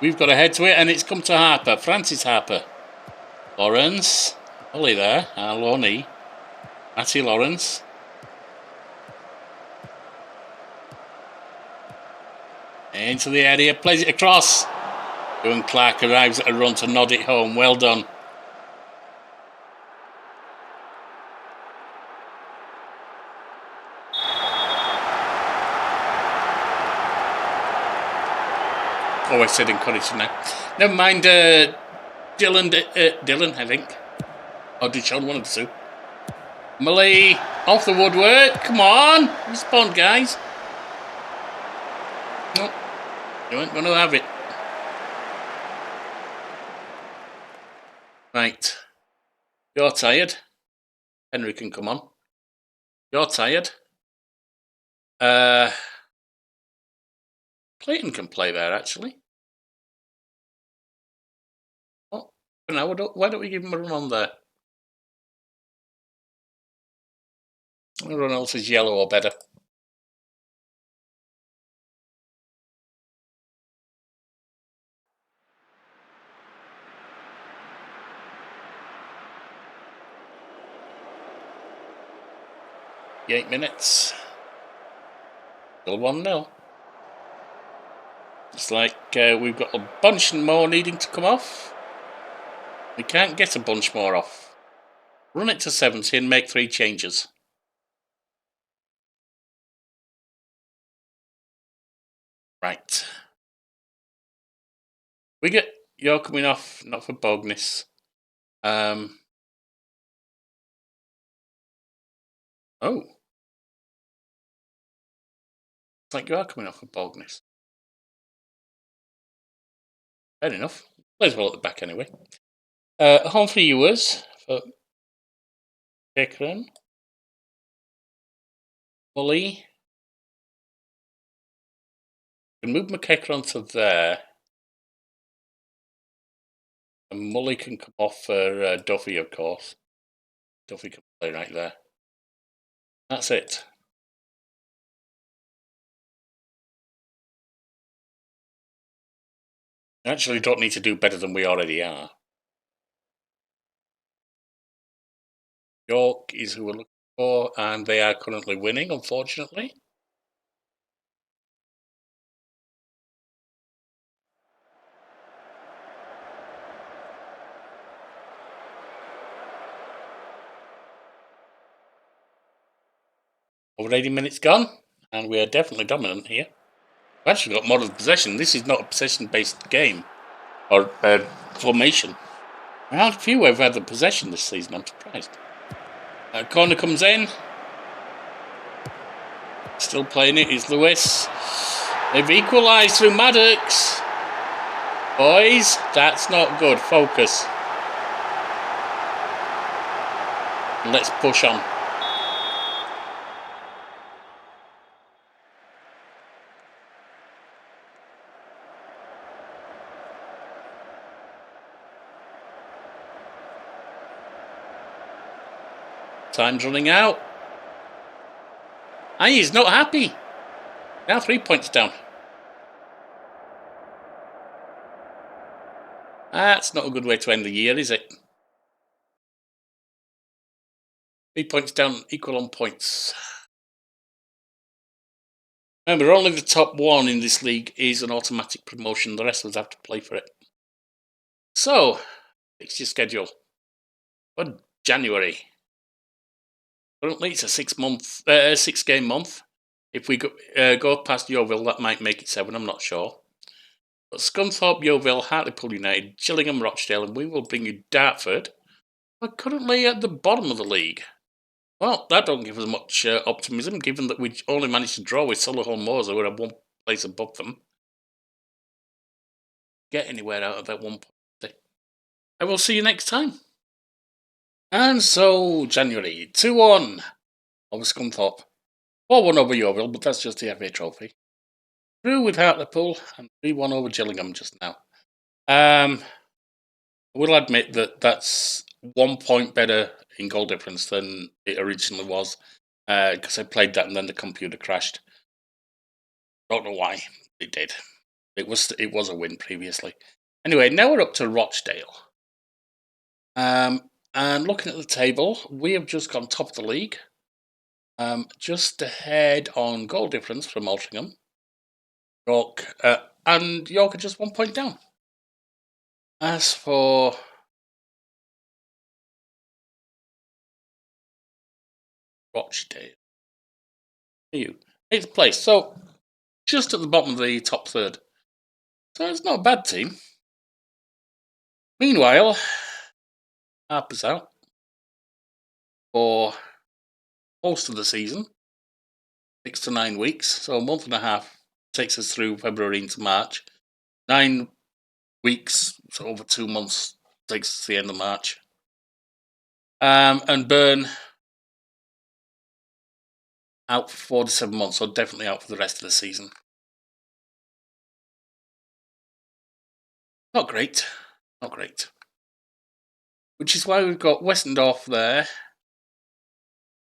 We've got to head to it, and it's come to Harper. Francis Harper. Lawrence. Ollie there. Lonnie. Matty Lawrence. Into the area. Plays it across. Ewan Clark arrives at a run to nod it home. Well done. Oh, I said encouraging now. Never mind, Dylan, I think. Or Deshaun, one of the two. Malay off the woodwork. Come on. Respond, guys. No. You ain't going to have it. Right. You're tired. Henry can come on. You're tired. Clayton can play there, actually. Oh, now, why don't we give him a run on there? Everyone else is yellow or better. The 8 minutes. Still 1-0. It's like we've got a bunch more needing to come off. We can't get a bunch more off. Run it to 70 and make 3 changes. Right. You're coming off, not for Bogness. Oh. It's like you are coming off for Bogness. Fair enough. Plays well at the back anyway. Home for Ewers for Cakeron. Mully. Can move McEachran to there. And Mully can come off for Duffy, of course. Duffy can play right there. That's it. Actually, don't need to do better than we already are. York is who we're looking for, and they are currently winning, unfortunately. Over 80 minutes gone, and we are definitely dominant here. We've actually got model possession. This is not a possession-based game or formation. How few have had the possession this season, I'm surprised. Corner comes in. Still playing it is Lewis. They've equalised through Maddox. Boys, that's not good. Focus. Let's push on. Time's running out. And he's not happy. Now 3 points down. That's not a good way to end the year, is it? 3 points down, equal on points. Remember, only the top 1 in this league is an automatic promotion. The rest of us have to play for it. So, fixture schedule for January. Currently, it's a 6-game month. If we go past Yeovil, that might make it 7. I'm not sure. But Scunthorpe, Yeovil, Hartlepool United, Gillingham, Rochdale, and we will bring you Dartford. We're currently at the bottom of the league. Well, that don't give us much optimism, given that we only managed to draw with Solihull Moors, who are 1 place above them. Get anywhere out of that 1 point. I will see you next time. And so, January 2-1 over Scunthorpe. 4-1 over Yeovil, but that's just the FA Trophy. Drew with Hartlepool and 3-1 over Gillingham just now. I will admit that that's 1 point better in goal difference than it originally was, because I played that and then the computer crashed. Don't know why it did. It was a win previously. Anyway, now we're up to Rochdale. And looking at the table, we have just gone top of the league. Just ahead on goal difference from Altrincham. York, and York are just 1 point down. As for Rochdale, you 8th place, so just at the bottom of the top third. So it's not a bad team. Meanwhile, Harper's out for most of the season, 6 to 9 weeks, so a month and a half takes us through February into March. 9 weeks, so over 2 months, takes us to the end of March. And Burn out for 4 to 7 months, so definitely out for the rest of the season. Not great. Not great. Which is why we've got Westendorf there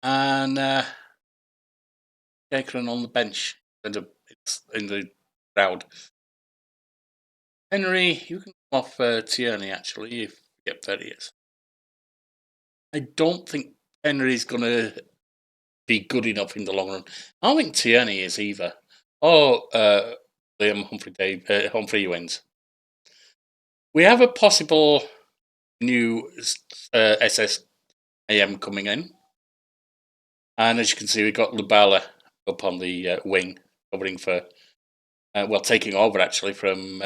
and Jakeren on the bench in the crowd. Henry, you can come off Tierney actually if you get 30 years. I don't think Henry's going to be good enough in the long run. I don't think Tierney is either. Or Liam Humphrey wins. We have a possible new SSAM coming in. And as you can see, we've got Lubala up on the wing, covering for, taking over actually from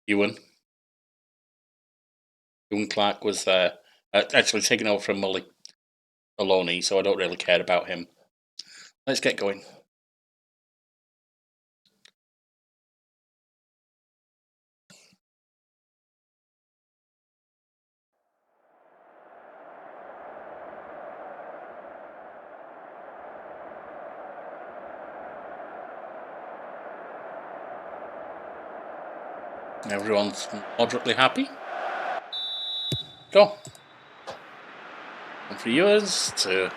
Ewan. Ewan Clark was actually taking over from Mully Maloney, so I don't really care about him. Let's get going. Everyone's moderately happy. Go. And for yours to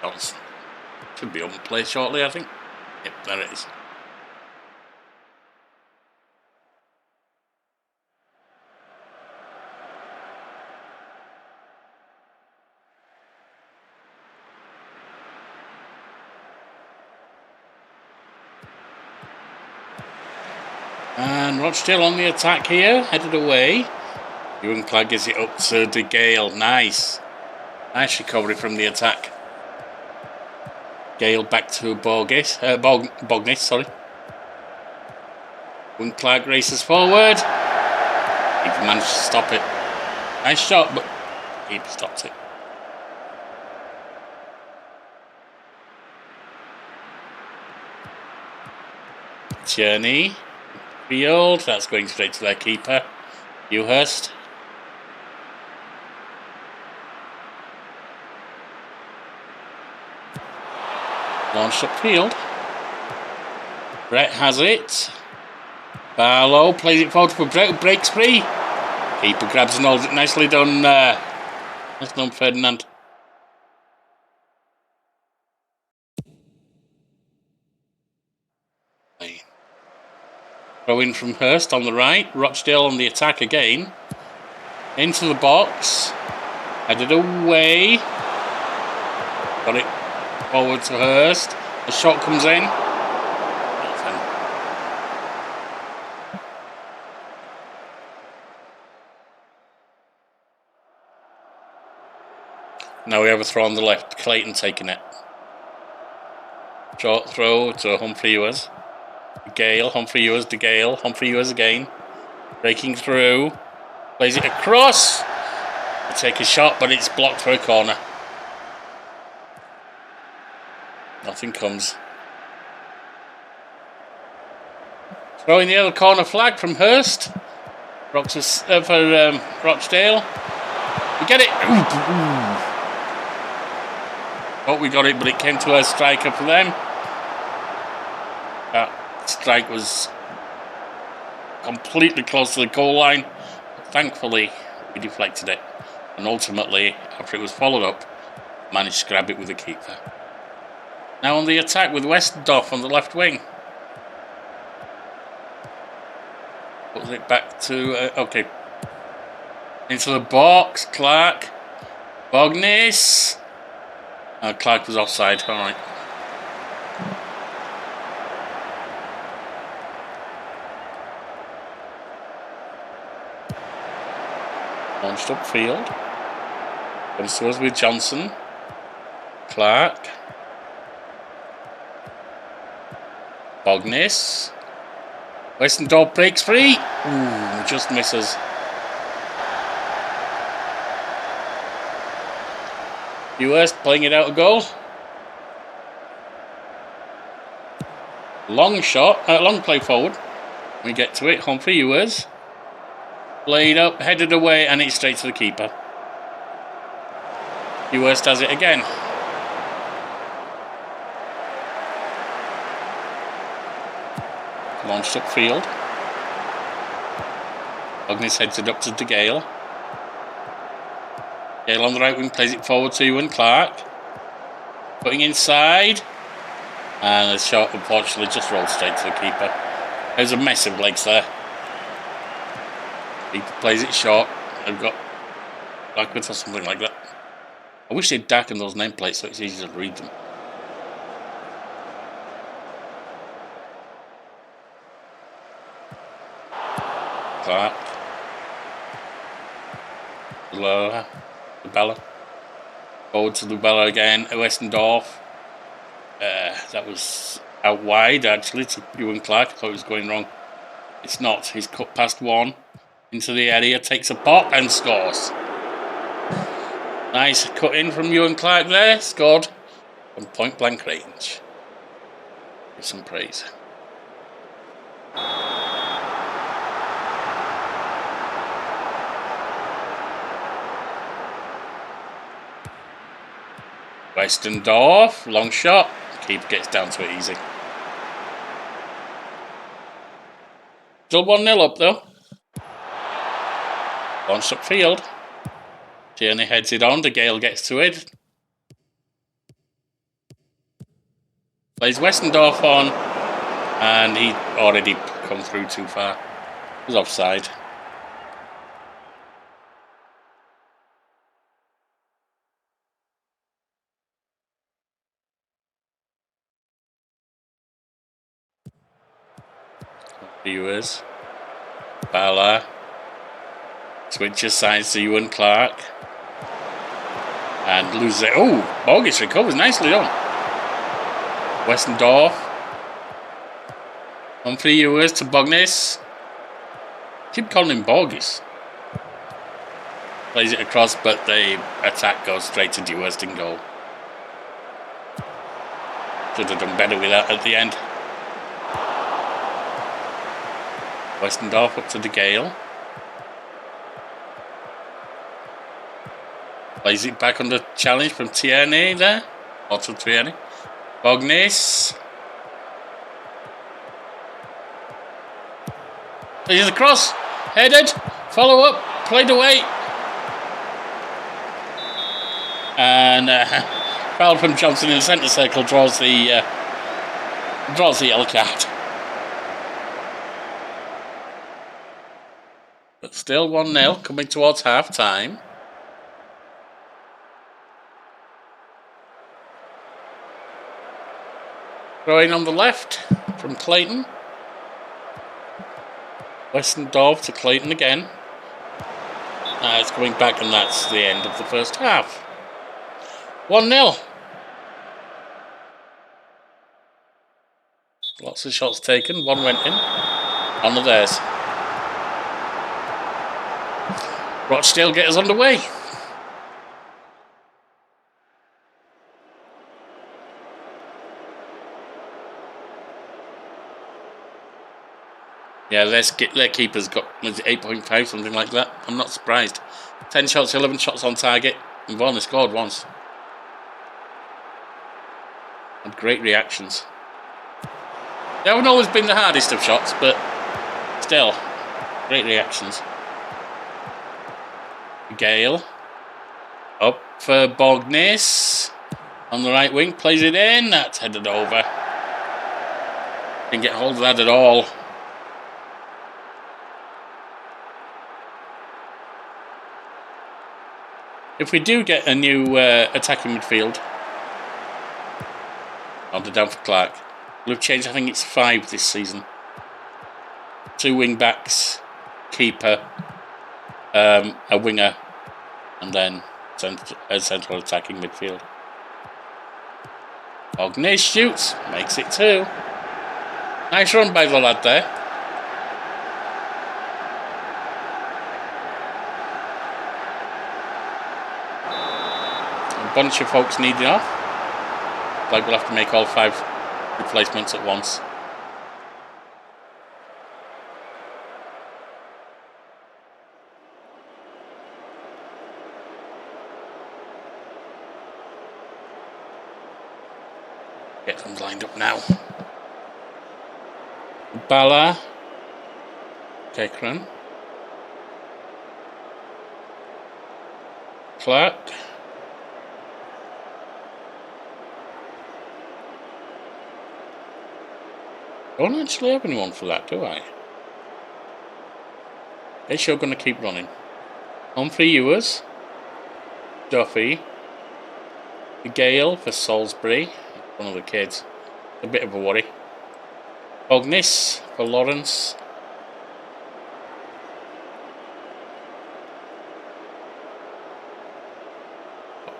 Johnson. Should be on play shortly, I think. Yep, there it is. And Rochdale on the attack here, headed away. Ewan Clark gives it up to De Gale. Nice. Nice recovery from the attack. Gale back to Bognis, sorry. Ewan Clark races forward. Keeper managed to stop it. Nice shot, but keeper stopped it. Tierney. Field, that's going straight to their keeper, Ewhurst. Launched upfield. Brett has it. Barlow plays it forward for Brett, breaks free. Keeper grabs and holds it. Nicely done, Ferdinand. Throw in from Hurst on the right. Rochdale on the attack again. Into the box. Headed away. Got it forward to Hurst. The shot comes in. Now we have a throw on the left. Clayton taking it. Short throw to Humphrey Ewers. Gale, Humphrey Ewers to Gale. Humphrey Ewers again. Breaking through. Plays it across. They take a shot, but it's blocked for a corner. Nothing comes. Throwing the other corner flag from Hurst. For Rochdale. We get it. Ooh. Oh, we got it, but it came to a striker for them. That strike was completely close to the goal line. Thankfully, we deflected it. And ultimately, after it was followed up, managed to grab it with the keeper. Now on the attack with Westendorf on the left wing. Puts it back to... okay. Into the box. Clark. Bognis. Clark was offside. All right. Launched upfield. Comes to us with Johnson. Clark. Bognis. Westendorf breaks free. Ooh, just misses. US playing it out of goal. Long shot, long play forward. We get to it. Home for US. Played up, headed away, and it's straight to the keeper. US does it again. Launched upfield. Bognis heads it up to De Gale. Gale on the right wing plays it forward to Ewan Clark. Putting inside. And the shot unfortunately just rolled straight to the keeper. There's a mess of legs there. Keeper plays it short. They've got Blackwood or something like that. I wish they'd darken those nameplates so it's easier to read them. Clark. Lubella. Forward to Lubella again. Westendorf. That was out wide actually to Ewan Clark. I thought it was going wrong. It's not. He's cut past one into the area, takes a pop and scores. Nice cut in from Ewan Clark there. Scored from point blank range. Give some praise. Westendorf, long shot. Keeper gets down to it easy. Still 1-0 up though. Launched upfield. Tierney heads it on. De Gale gets to it. Plays Westendorf on. And he already come through too far. He was offside. Viewers. Bala. Switches sides to Ewan Clark. And loses it. Oh, Borges recovers. Nicely done. Westendorf. Humphrey Ewers to Bognis. Keep calling him Borges. Plays it across, but the attack goes straight to Dewhurst in goal. Should have done better with that at the end. Westendorf up to De Gale. Plays it back under challenge from Tierney there. Otto Tierney. Bognis. Plays the cross. Headed. Follow up. Played away. And foul from Johnson in the centre circle draws the yellow card. But still 1-0 coming towards half time. Throwing on the left from Clayton. Westendorf to Clayton again. It's going back, and that's the end of the first half. 1-0. Lots of shots taken. One went in. None of theirs. Rochdale get us underway. Yeah, their keeper's got 8.5, something like that. I'm not surprised. 10 shots, 11 shots on target. We've only scored once. Great reactions. They haven't always been the hardest of shots, but still, great reactions. Gale. Up for Bognis. On the right wing, plays it in. That's headed over. Didn't get hold of that at all. If we do get a new attacking midfield, I'll do down for Clark. We'll have changed, I think it's 5 this season. 2 wing backs, keeper, a winger, and then a central attacking midfield. Ognes shoots, makes it 2. Nice run by the lad there. A bunch of folks needing off. Like we'll have to make all 5 replacements at once. Get them lined up now. Bala. Kekran. Clark. Don't actually have anyone for that, do I? They're sure going to keep running. Humphrey Ewers. Duffy. Gale for Salisbury. One of the kids. A bit of a worry. Ognis for Lawrence.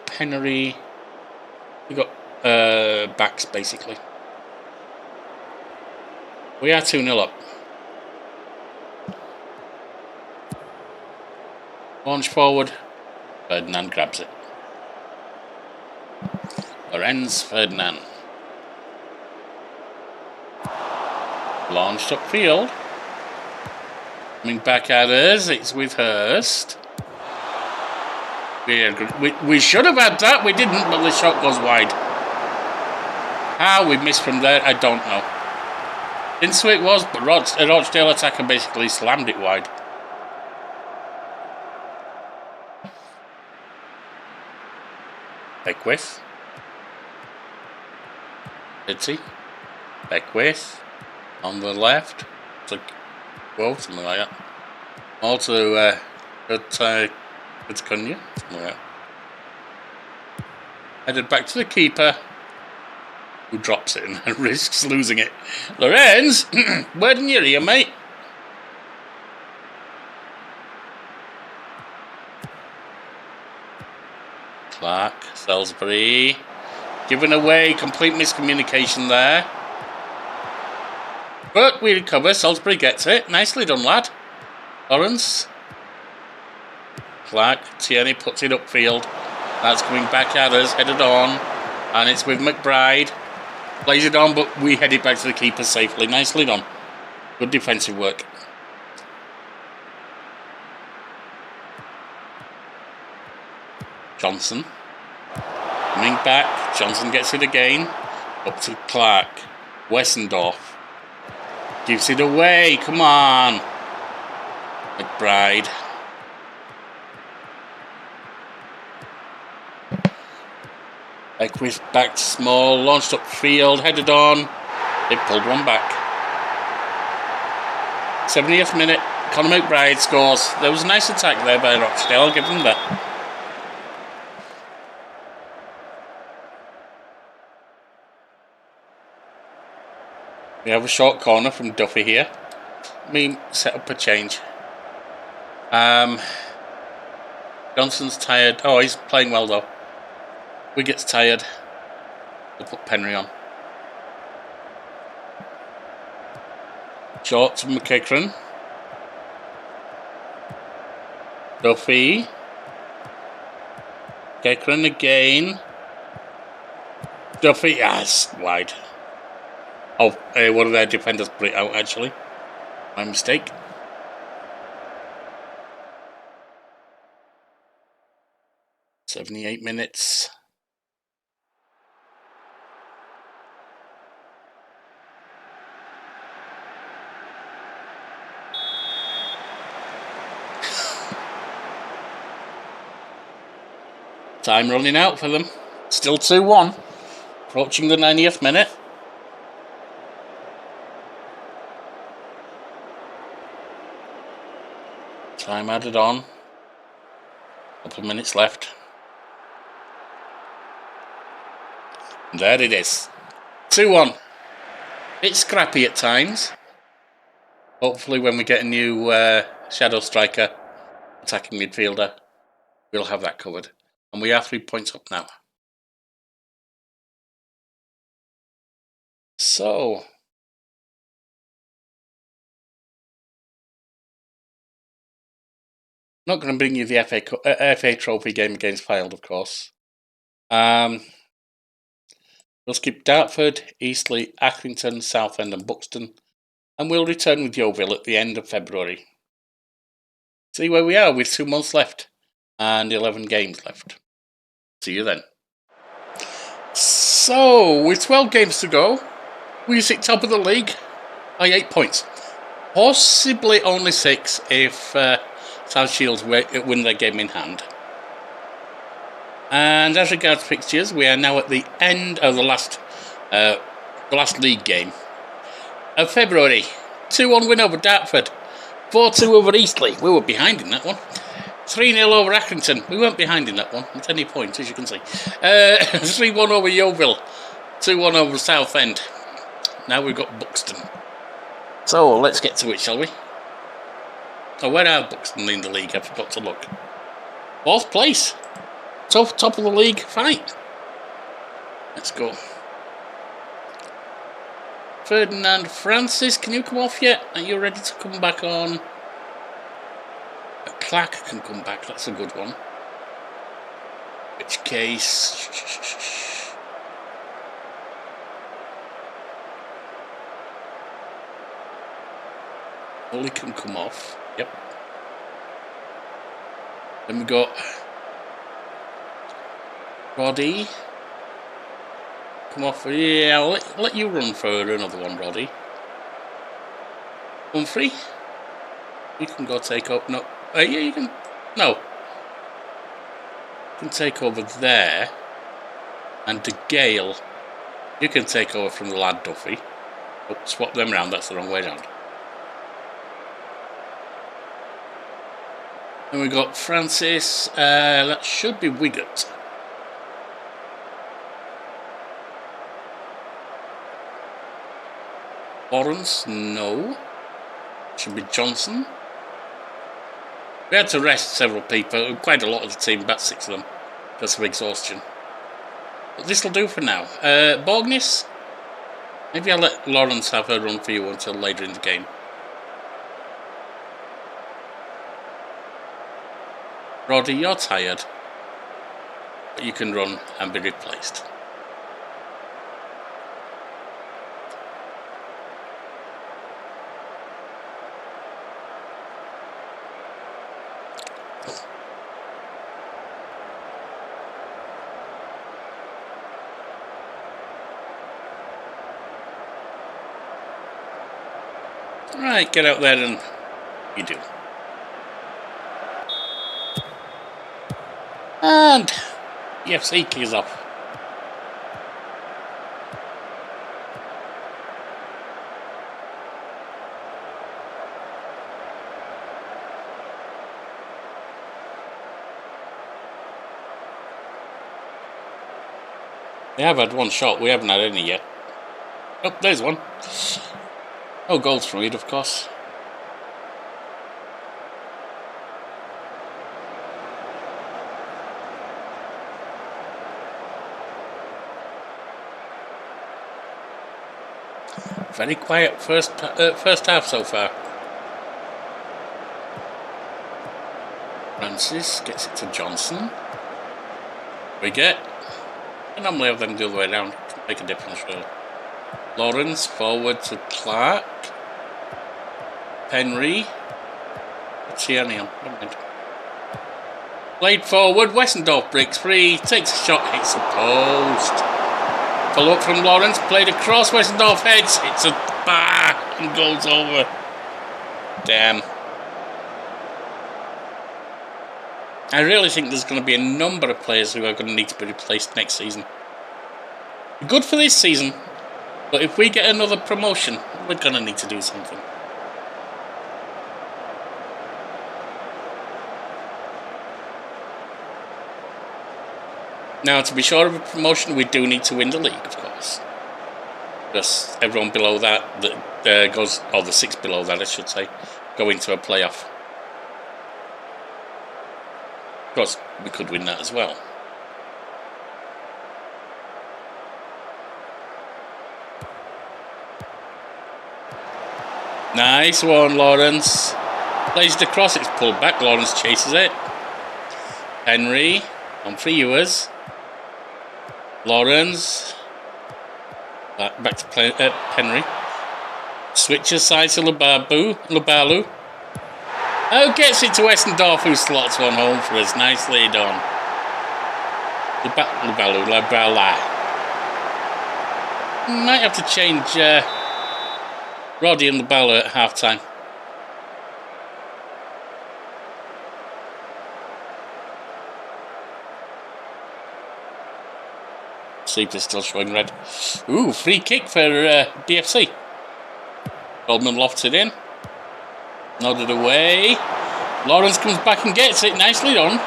Pennery. We got backs basically. We are 2-0 up. Launch forward. Ferdinand grabs it. Lorenz Ferdinand. Launched upfield. Coming back at us. It's with Hurst. We should have had that. We didn't, but the shot goes wide. How we missed from there, I don't know. Didn't see it was, but a Rochdale attacker basically slammed it wide. Beckwith. Itzy. Beckwith. On the left. It's like, whoa, something like that. Also, it's Cunha. Something like that. Headed back to the keeper, who drops it and risks losing it. Lorenz, word in your ear, mate. Clark, Salisbury, giving away, complete miscommunication there. But we recover, Salisbury gets it. Nicely done, lad. Lawrence. Clark, Tierney puts it upfield. That's coming back at us, headed on. And it's with McBride. Plays it on, but we head it back to the keeper safely. Nicely done. Good defensive work. Johnson. Coming back. Johnson gets it again. Up to Clark. Wessendorf. Gives it away. Come on. McBride. Beckwith back to small. Launched upfield. Headed on. They pulled one back. 70th minute. Conor McBride scores. There was a nice attack there by Rochdale. I'll give them that. We have a short corner from Duffy here. Let me set up a change. Johnson's tired. Oh, he's playing well though. We gets tired. We'll put Penry on. Short to McEachran. Duffy. McEachran again. Duffy. Yes, wide. Oh, one of their defenders put it out actually. My mistake. "78 minutes. Time running out for them. Still 2-1. Approaching the 90th minute. Time added on. Couple of minutes left. And there it is. 2-1. It's scrappy at times. Hopefully when we get a new shadow striker, attacking midfielder, we'll have that covered. And we are 3 points up now. So, not going to bring you the FA Trophy game against Fylde, of course. We'll skip Dartford, Eastleigh, Accrington, Southend and Buxton, and we'll return with Yeovil at the end of February. See where we are with 2 months left and 11 games left. See you then. So, with 12 games to go, we sit top of the league by 8 points. Possibly only 6 if South Shields win their game in hand. And as regards fixtures, we are now at the end of the last league game of February. 2-1 win over Dartford. 4-2 over Eastleigh. We were behind in that one. 3-0 over Accrington. We weren't behind in that one at any point, as you can see. 3-1 over Yeovil. 2-1 over Southend. Now we've got Buxton. So let's get to it, shall we? Oh, where are Buxton in the league? I forgot to look. 4th place. Top of the league fight. Let's go. Ferdinand Francis, can you come off yet? Are you ready to come back on? Clark can come back, that's a good one. Which case... Ollie can come off. Yep. Then we got Roddy. Come off. Yeah, I'll let you run for another one, Roddy. Humphrey. You can go take over. No. Yeah, you can. No. You can take over there. And to Gale, you can take over from the lad Duffy. Oh, swap them round. That's the wrong way round. And we got Francis. That should be Wiggett. Lawrence, no. Should be Johnson. We had to rest several people, quite a lot of the team, about 6 of them, because of exhaustion. But this will do for now. Borgnis? Maybe I'll let Lawrence have her run for you until later in the game. Roddy, you're tired, but you can run and be replaced. Right, get out there and you do. And EFC keys off. They have had one shot, we haven't had any yet. Oh, there's one. Oh, goals from Reed, of course. Very quiet first half so far. Francis gets it to Johnson. We get. I normally have them the other way around to make a difference, really. Lawrence forward to Clark. Henry. Tierney on. Played forward. Wessendorf breaks free. Takes a shot. Hits the post. Follow up from Lawrence. Played across. Wessendorf heads. Hits a bar and goes over. Damn. I really think there's going to be a number of players who are going to need to be replaced next season. Good for this season, but if we get another promotion, we're going to need to do something. Now, to be sure of a promotion, we do need to win the league, of course. Because everyone below that goes, or the 6 below that, I should say, go into a playoff. Of course, we could win that as well. Nice one, Lawrence. Plays it across, it's pulled back. Lawrence chases it. Henry on for Ewers. Lawrence. Back to Henry. Switches side to Lubalu. Oh, gets it to Westendorf, who slots one home for us. Nicely done. Lubalu. Might have to change Roddy and Lubalu at half time. Sleeper's still showing red. Ooh, free kick for BFC. Goldman lofts it in. Nodded away. Lawrence comes back and gets it. Nicely done.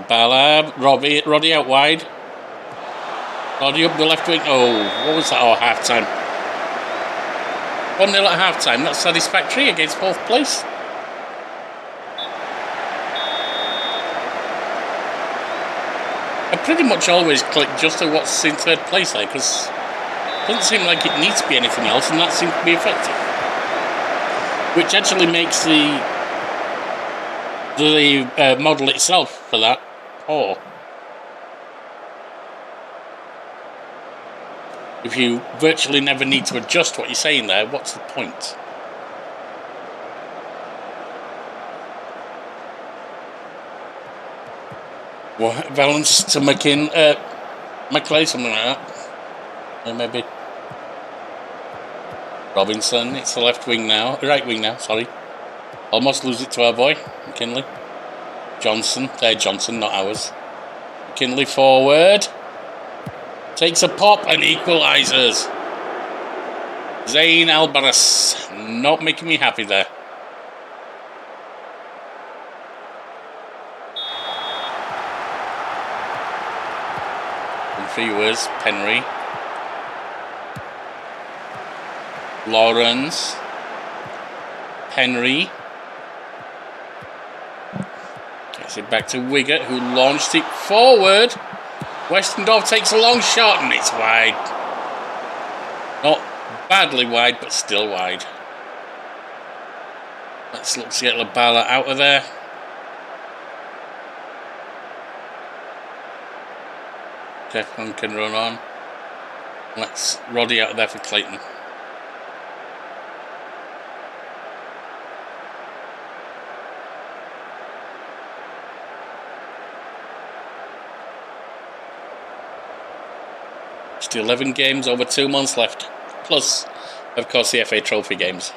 Ballard. Roddy out wide. Roddy up the left wing. Oh, what was that? Oh, half time. 1-0 at half time. That's satisfactory against fourth place. I pretty much always click just to what's in third place there, because it doesn't seem like it needs to be anything else, and that seems to be effective. Which actually makes the model itself for that poor. If you virtually never need to adjust what you're saying there, what's the point? Valence to McClay, something like that. Maybe. Robinson, it's the right wing now, sorry. Almost lose it to our boy, McKinley. Johnson, not ours. McKinley forward. Takes a pop and equalises. Zayn Albaraz, not making me happy there. Viewers, Penry, Lawrence, Henry, gets it back to Wiggett, who launched it forward. Westendorf takes a long shot and it's wide. Not badly wide, but still wide. Let's look to get Labala out of there. Declan can run on. Let's Roddy out of there for Clayton. Still 11 games, over 2 months left. Plus, of course, the FA Trophy games.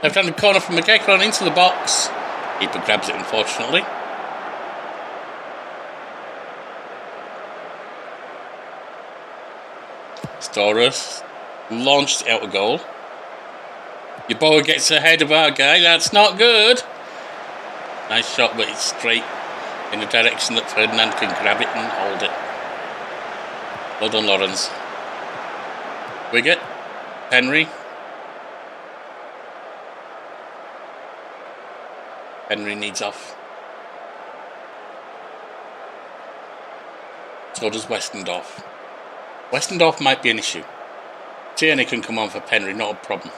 Left-handed corner from McEachran into the box. Keeper grabs it, unfortunately. Storas launched out a goal. Yeboah gets ahead of our guy. That's not good. Nice shot, but it's straight in the direction that Ferdinand can grab it and hold it. Well done, Lawrence. Wiggett. Henry. Henry needs off. So does Westendorf. Westendorf might be an issue. Tierney can come on for Penry, not a problem.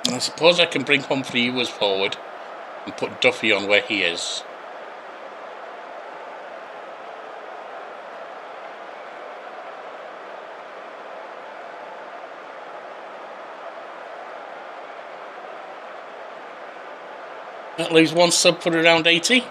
I suppose I can bring Humphrey Ewers forward and put Duffy on where he is. That leaves one sub for around 80.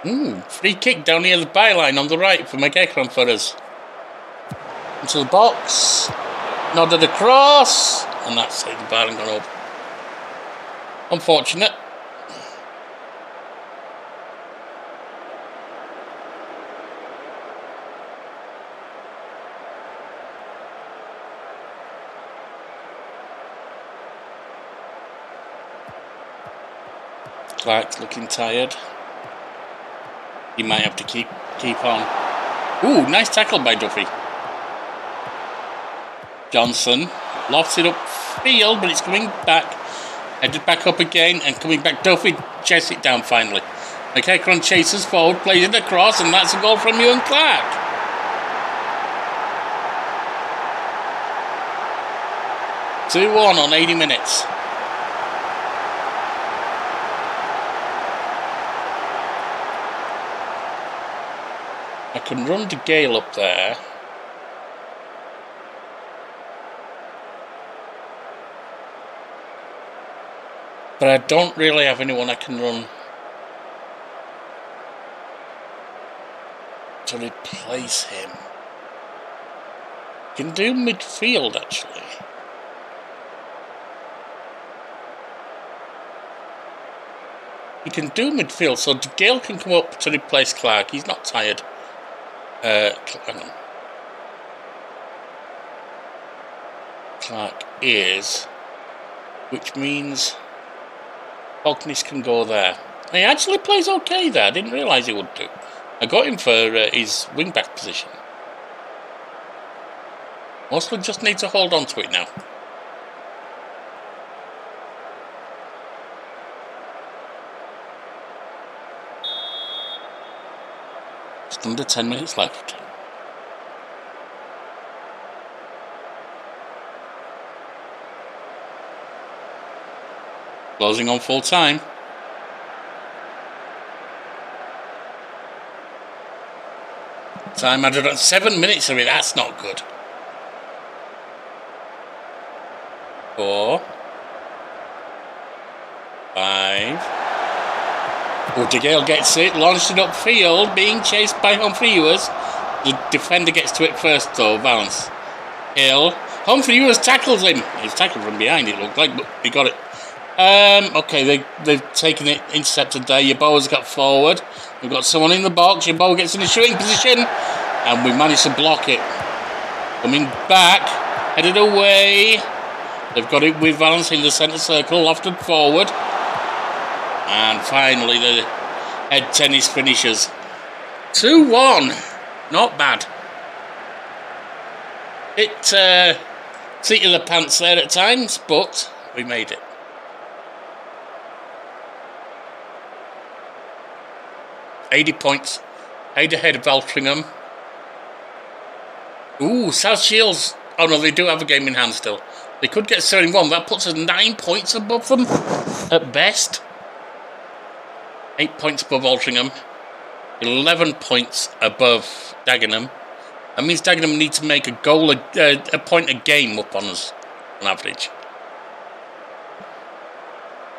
Free kick down near the byline on the right for McEachran for us. Into the box. Nodded across. And that's it, the byline gone up. Unfortunate. Clark's looking tired. He might have to keep on. Ooh, nice tackle by Duffy. Johnson lofts it upfield, but it's coming back. Headed back up again and coming back. Duffy chases it down finally. McEachran chases forward, plays it across, and that's a goal from Ewan Clark. Two-1 on 80 minutes. I can run to Gale up there. But I don't really have anyone I can run to replace him. Can do midfield actually. He can do midfield, so Gale can come up to replace Clark. He's not tired. Hang on. Clark is, which means Ognis can go there. He actually plays okay there. I didn't realise he would do. I got him for his wing-back position. Mostly just need to hold on to it now. Just under 10 minutes left. Closing on full time. Time added on 7 minutes of it, that's not good. 4 5. Oh, De Gale gets it, launched it upfield, being chased by Humphrey Ewers. The defender gets to it first though, Valance. Hill. Humphrey Ewers tackles him. He's tackled from behind, it looked like, but he got it. Okay, they've taken it, intercepted there. Yeboah's got forward. We've got someone in the box. Yeboah gets in a shooting position, and we managed to block it. Coming back, headed away. They've got it with Valance in the centre circle, lofted forward. And finally, the head tennis finishes. 2-1. Not bad. It seat of the pants there at times, but we made it. $80 points. 8 ahead of Altrincham. Ooh, South Shields. Oh no, they do have a game in hand still. They could get 7-1. That puts us 9 points above them at best. 8 points above Altrincham. 11 points above Dagenham. That means Dagenham need to make a goal, a point a game up on us on average.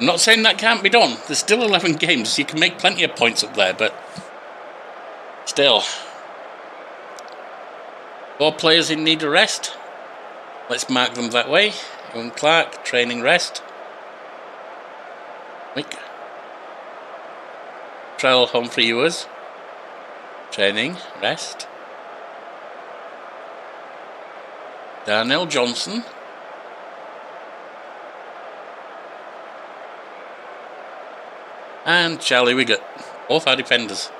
I'm not saying that can't be done. There's still 11 games. You can make plenty of points up there, but still. 4 players in need of rest. Let's mark them that way. Ewan Clark, training rest. Mick. Trell Humphrey Ewers. Training rest. Darnell Johnson. And Charlie Wiggett, both our defenders.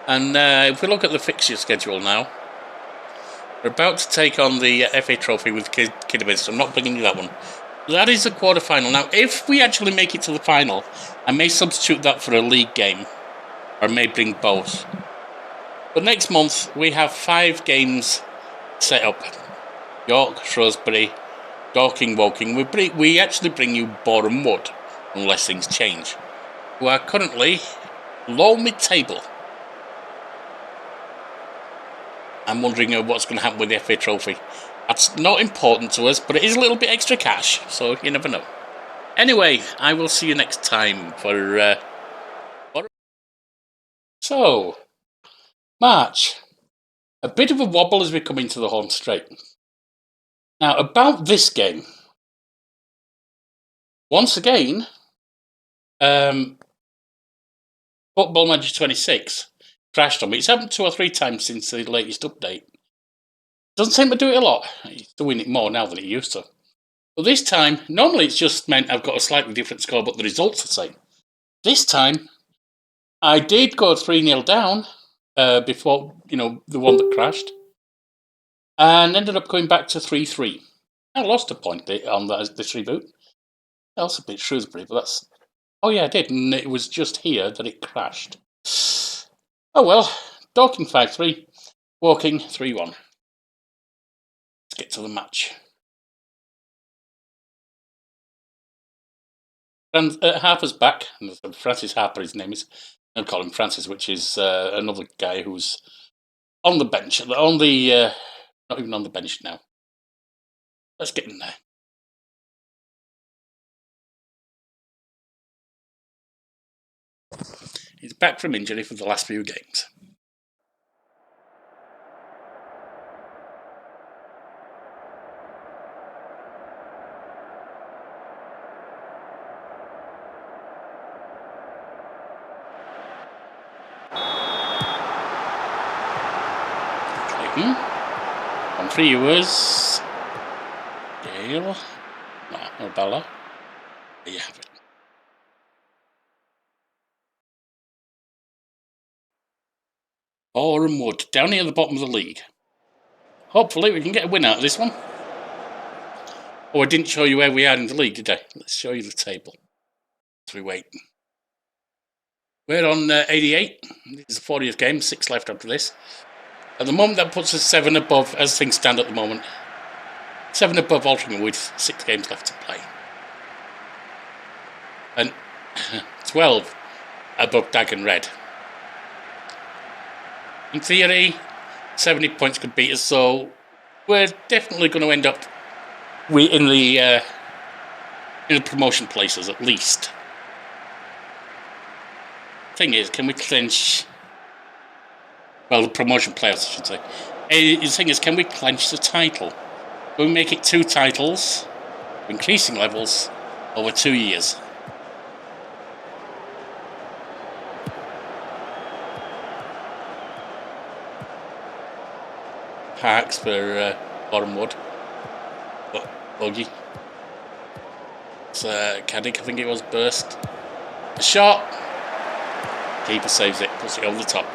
And if we look at the fixture schedule now, we're about to take on the FA Trophy with Kidderminster. I'm not bringing you that one. That is the quarter-final. Now, if we actually make it to the final, I may substitute that for a league game, or may bring both. But next month, we have 5 games set up. York, Shrewsbury, Dorking, Woking. We actually bring you Boreham Wood, unless things change, who are currently low mid-table. I'm wondering what's going to happen with the FA Trophy. That's not important to us, but it is a little bit extra cash, so you never know. Anyway, I will see you next time for so, March. A bit of a wobble as we come into the home straight. Now, about this game. Once again, Football Manager 26 crashed on me. It's happened 2 or 3 times since the latest update. Doesn't seem to do it a lot. It's doing it more now than it used to. But this time, normally it's just meant I've got a slightly different score, but the results are the same. This time, I did go 3-0 down before, the one that crashed, and ended up going back to 3-3. I lost a point on this reboot. I also beat Shrewsbury, but that's... Oh yeah, I did, and it was just here that it crashed. Oh well, Dorking 5-3, Woking 3-1. Let's get to the match. Harper's back. Francis Harper, his name is. I'll call him Francis, which is another guy who's on the bench. Not even on the bench now. Let's get in there. He's back from injury for the last few games. On 3 viewers. Gale. No, Bella. There you have it. Boreham Wood, down near the bottom of the league. Hopefully we can get a win out of this one. Oh, I didn't show you where we are in the league, did I? Let's show you the table. As we wait. We're on 88. This is the 40th game, 6 left after this. At the moment, that puts us 7 above, as things stand at the moment. 7 above Altrincham with 6 games left to play. And 12 above Dagon Red. In theory, 70 points could beat us, so we're definitely going to end up in the promotion places at least. Thing is, can we clinch? Well, the promotion playoffs, I should say. The thing is, can we clinch the title? Can we make it 2 titles, increasing levels, over 2 years? Parks for Boreham Wood. Bogey. It's Caddick, I think it was, burst. A shot. Keeper saves it, puts it over the top.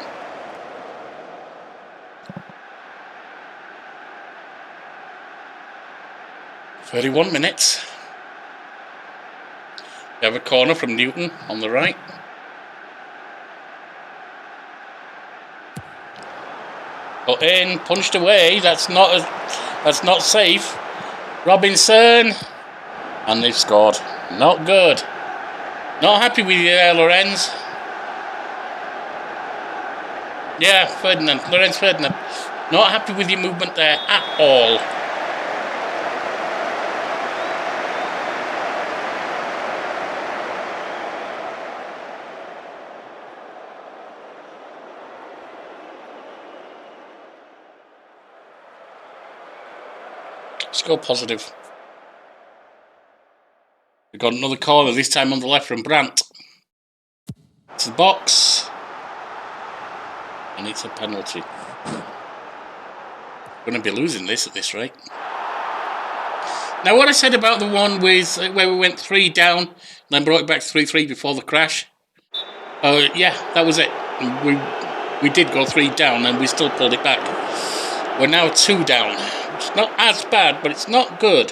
"31 minutes. We have a corner from Newton on the right. Put in, punched away. That's not safe. Robinson, and they've scored. Not good. Not happy with you there, Lorenz. Yeah, Lorenz Ferdinand. Not happy with your movement there at all. Let's go positive. We've got another corner, this time on the left from Brandt. It's the box. And it's a penalty. We're going to be losing this at this rate. Now, what I said about the one with where we went 3 down, then brought it back to 3-3 before the crash. Yeah, that was it. We did go 3 down, and we still pulled it back. We're now 2 down. It's not as bad, but it's not good.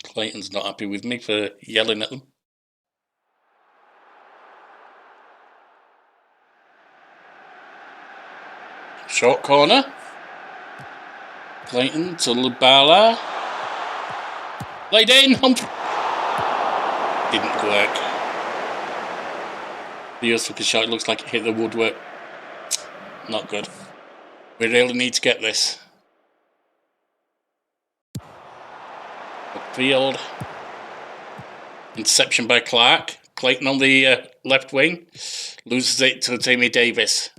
Clayton's not happy with me for yelling at them. Short corner. Clayton to Lubala. Laid in. Humphrey. Didn't work. The took a shot. It looks like it hit the woodwork. Not good. We really need to get this. Upfield. Interception by Clark. Clayton on the left wing. Loses it to Timmy Davis.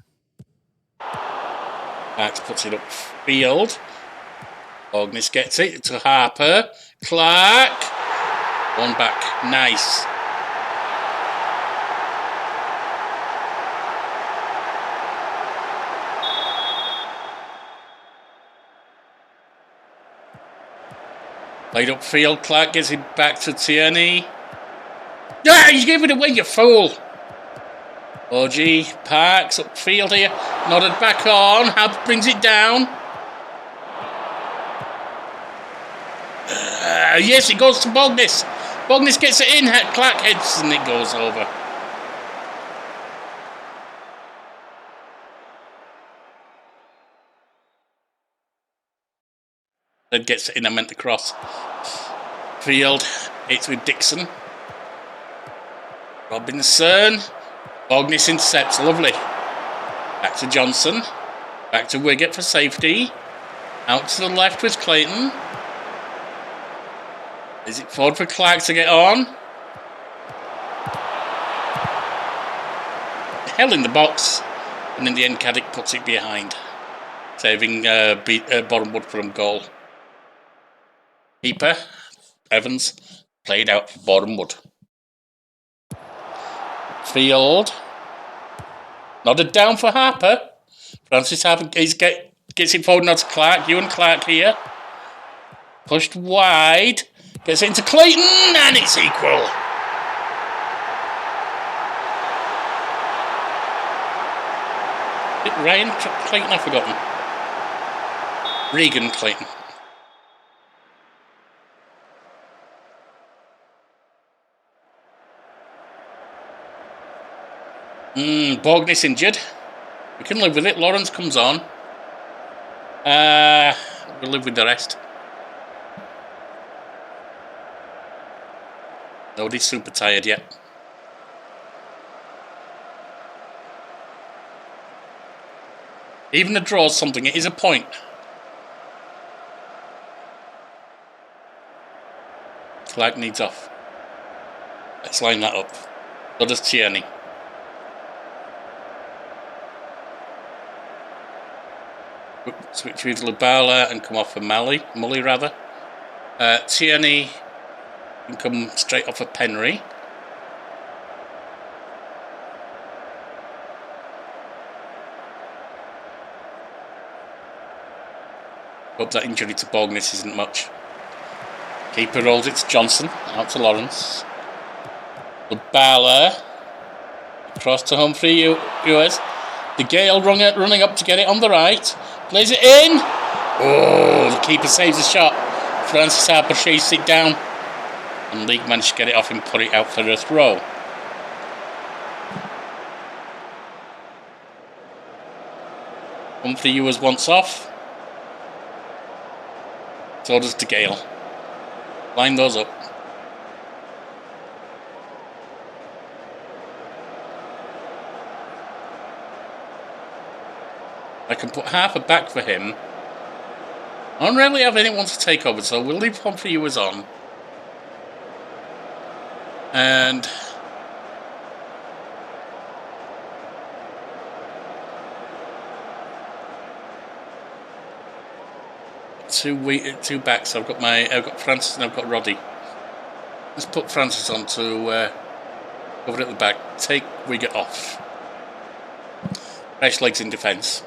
Clark puts it upfield. Ognis gets it to Harper. Clark. One back. Nice. Played upfield. Clark gets it back to Tierney. Ah, you gave it away, you fool. OG Parks upfield here. Nodded back on. Hab brings it down. Yes, it goes to Bognis. Bognis gets it in. Clark heads and it goes over. Then gets it in. I meant to cross. Field. It's with Dixon. Robinson. Bognis intercepts. Lovely. Back to Johnson. Back to Wiggett for safety. Out to the left with Clayton. Is it forward for Clark to get on? Hell in the box. And in the end, Caddick puts it behind. Saving Bournemouth from goal. Keeper, Evans, played out for Bournemouth. Field. Nodded down for Harper. Francis Harper gets it forward now to Clark. Ewan Clark here. Pushed wide. Gets into Clayton, and it's equal. Ryan Clayton, I've forgotten. Regan Clayton. Bognis injured. We can live with it. Lawrence comes on. We'll live with the rest. Nobody's super tired yet. Even a draw is something. It is a point. Clark needs off. Let's line that up. So does Tierney. Switch with Lubala and come off for Mully rather. Tierney can come straight off of Penry. Hope that injury to Bognis isn't much. Keeper rolls it to Johnson, out to Lawrence. Lubala. Across to Humphrey, US. De Gale running up to get it on the right. Plays it in. Oh, the keeper saves the shot. Francis Harper chases it down. And League managed to get it off and put it out for a throw. Humphrey US once off. So does De Gale. Line those up. I can put Harper back for him. I don't really have anyone to take over, so we'll leave Humphrey US on. And two backs. I've got Francis and I've got Roddy. Let's put Francis on to cover at the back. Take Wiggett off. Fresh legs in defence.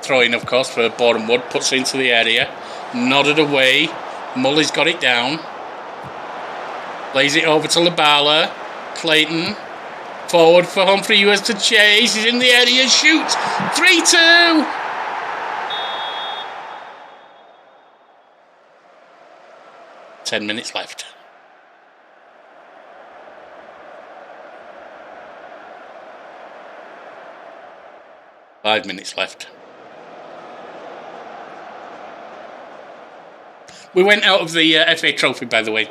Throw in, of course, for Bournemouth. Puts it into the area. Nodded away. Mully's got it down. Lays it over to Lubala. Clayton. Forward for Humphrey US to chase. He's in the area. Shoots. 3-2. Ten minutes left. Five minutes left. We went out of the FA Trophy, by the way.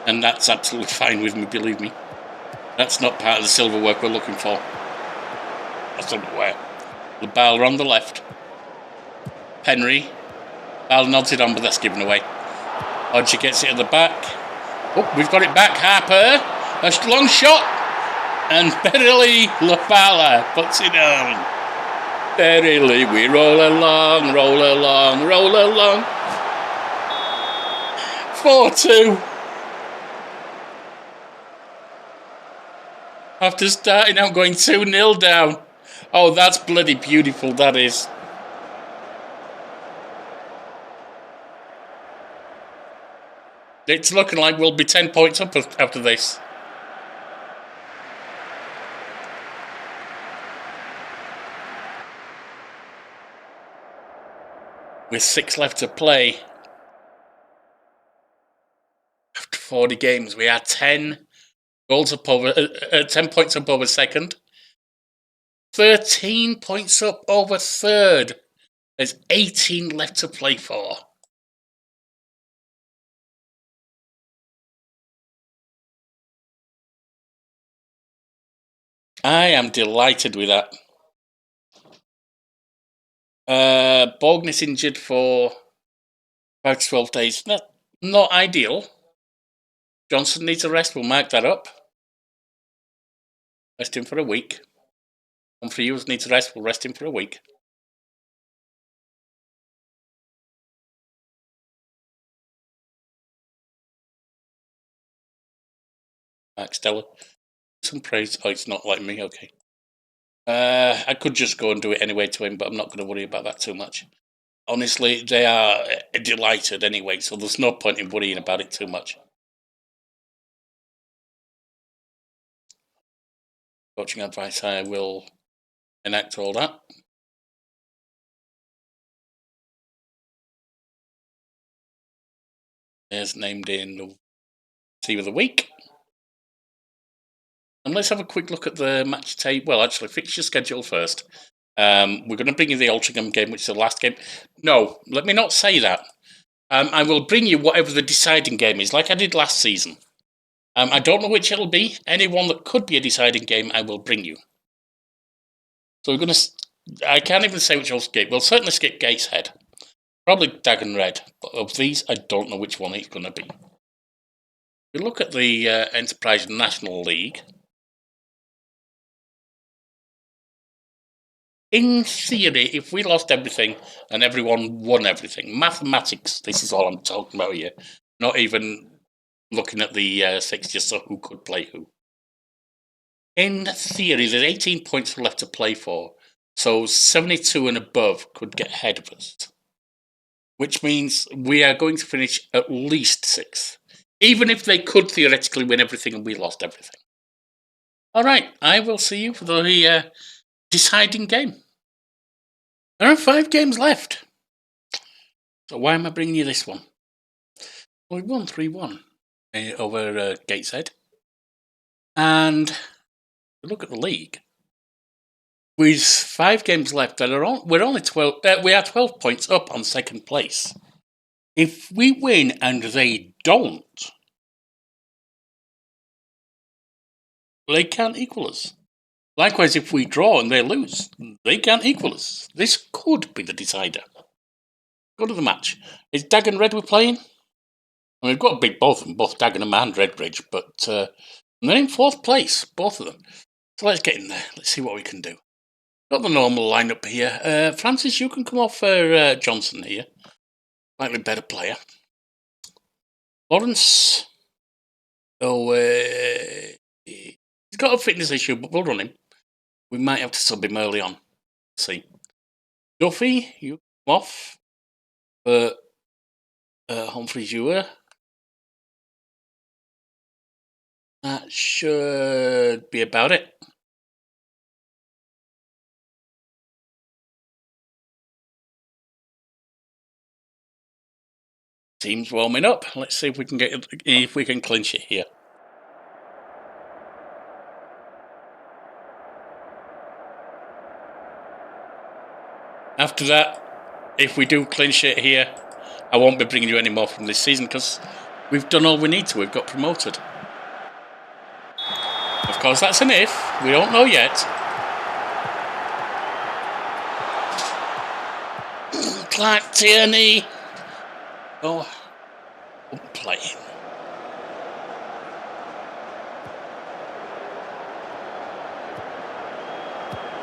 And that's absolutely fine with me, believe me. That's not part of the silverwork we're looking for. That's underwear. The ball on the left. Henry. Ball nods it on, but that's given away. Hodger gets it at the back. Oh, we've got it back. Harper. A long shot. And Berili Lafala puts it down. Berili, we roll along, roll along, roll along. 4-2. After starting out going 2-0 down. Oh, that's bloody beautiful, that is. It's looking like we'll be 10 points up after this. With 6 left to play. After 40 games, we are 10 goals up over, 10 points up over second. 13 points up over third. There's 18 left to play for. I am delighted with that. Bognis injured for about 12 days. Not ideal. Johnson needs a rest. We'll mark that up. Rest him for a week. Humphrey Hughes needs a rest. We'll rest him for a week. Mark Stella. Some praise. Oh, it's not like me. Okay. I could just go and do it anyway to him, but I'm not going to worry about that too much. Honestly, they are delighted anyway, so there's no point in worrying about it too much. Coaching advice, I will enact all that. There's named in the team of the week. And let's have a quick look at the match tape. Well, actually, fixture schedule first. We're going to bring you the Altrincham game, which is the last game. No, let me not say that. I will bring you whatever the deciding game is, like I did last season. I don't know which it'll be. Anyone that could be a deciding game, I will bring you. So we're going to... I can't even say which will skip. We'll certainly skip Gateshead. Probably Dagon Red. But of these, I don't know which one it's going to be. If you look at the Enterprise National League... In theory, if we lost everything and everyone won everything, mathematics, this is all I'm talking about here, not even looking at the fixtures, so who could play who. In theory, there's 18 points left to play for, so 72 and above could get ahead of us, which means we are going to finish at least 6th, even if they could theoretically win everything and we lost everything. All right, I will see you for the deciding game. There are 5 games left. So why am I bringing you this one? Well, we won 3-1 over Gateshead. And look at the league. With 5 games left, we're only 12. We are 12 points up on second place. If we win and they don't, they can't equal us. Likewise, if we draw and they lose, they can't equal us. This could be the decider. Go to the match. Is Dagon Red we're playing? And we've got to beat both of them, both Dagenham and Redbridge, but they're in 4th place, both of them. So let's get in there. Let's see what we can do. Got the normal lineup here. Francis, you can come off for Johnson here. Slightly better player. Lawrence. Oh, he's got a fitness issue, but we'll run him. We might have to sub him early on. Let's see. Duffy, you come off for Humphrey Ewer. That should be about it. Team's warming up. Let's see if we can clinch it here. After that, if we do clinch it here, I won't be bringing you any more from this season because we've done all we need to. We've got promoted. Of course, that's an if. We don't know yet. Clark Tierney. Oh, playing.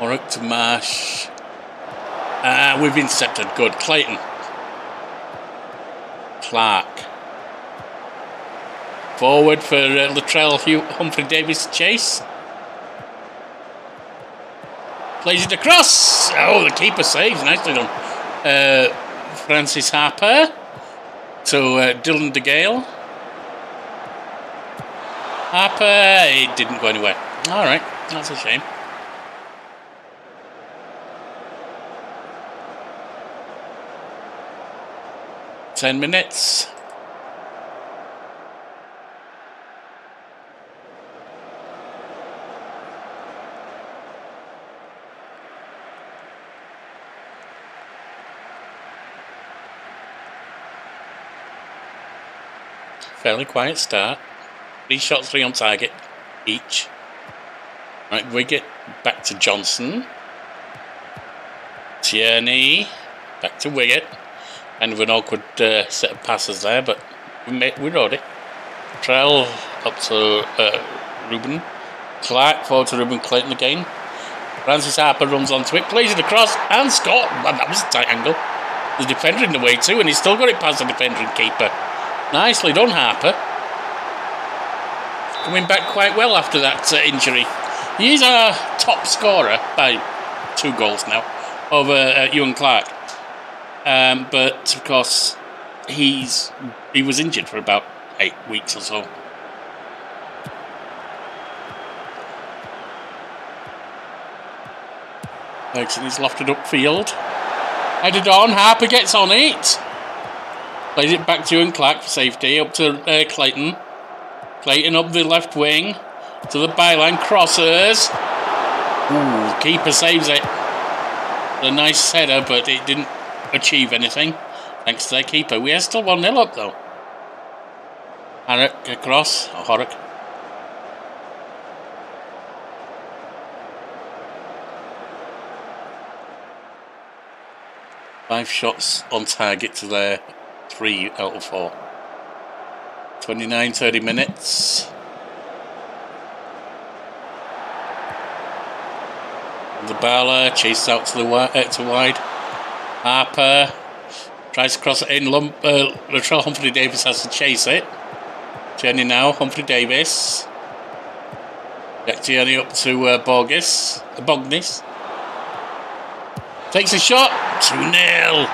Warwick to Marsh. We've intercepted. Good. Clayton. Clark. Forward for Latrell Humphrey Davis chase. Plays it across. Oh, the keeper saves. Nicely done. Francis Harper to Dylan DeGale. Harper, it didn't go anywhere. All right, that's a shame. Ten minutes. Fairly quiet start. 3 shots, 3 on target each. Right, Wiggett back to Johnson. Tierney back to Wiggett. Kind of an awkward set of passes there, but we rode it. Trell up to Ruben. Clark forward to Ruben Clayton again. Francis Harper runs onto it, plays it across, and scored. Man, that was a tight angle. The defender in the way too, and he's still got it past the defender and keeper. Nicely done, Harper. Coming back quite well after that injury. He's our top scorer by 2 goals now over Ewan Clark. But of course, he was injured for about 8 weeks or so. Eriksen is lofted upfield. Headed on, Harper gets on it. Plays it back to Ewan Clark for safety, up to Clayton. Clayton up the left wing, to the byline, crosses. Ooh, keeper saves it. A nice header, but it didn't achieve anything, thanks to their keeper. We are still 1-0 up though. Harrick across, or Horrock. Five shots on target to their 3 out of 4. 29-30 minutes. The Bala chased out to wide. Harper tries to cross it in. Latrell Humphrey Davis has to chase it. Tierney now. Humphrey Davis. Get Tierney up to Bognis. Takes a shot. 2-0.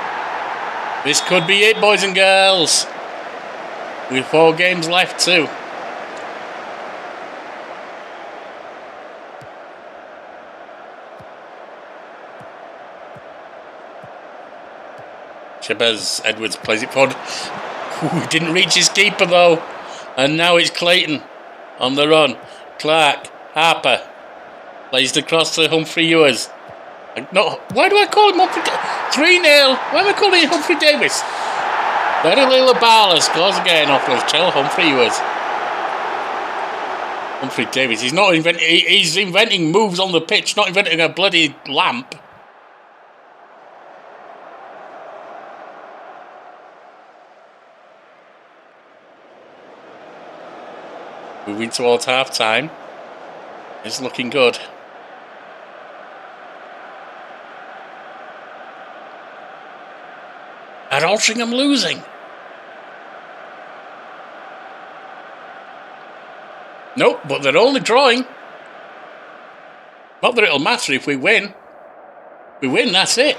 This could be it, boys and girls. With 4 games left too. Chabez Edwards plays it forward. Ooh, didn't reach his keeper though. And now it's Clayton on the run. Clark, Harper plays the cross to Humphrey Ewers. No, why do I call him Humphrey? 3-0. Why am I calling him Humphrey Davis? Verily Labala scores again off of Chell Humphrey Ewers. Humphrey Davis. He's inventing moves on the pitch, not inventing a bloody lamp. Moving towards half time. It's looking good. Are Altrincham losing? Nope, but they're only drawing. Not that it'll matter if we win. If we win, that's it.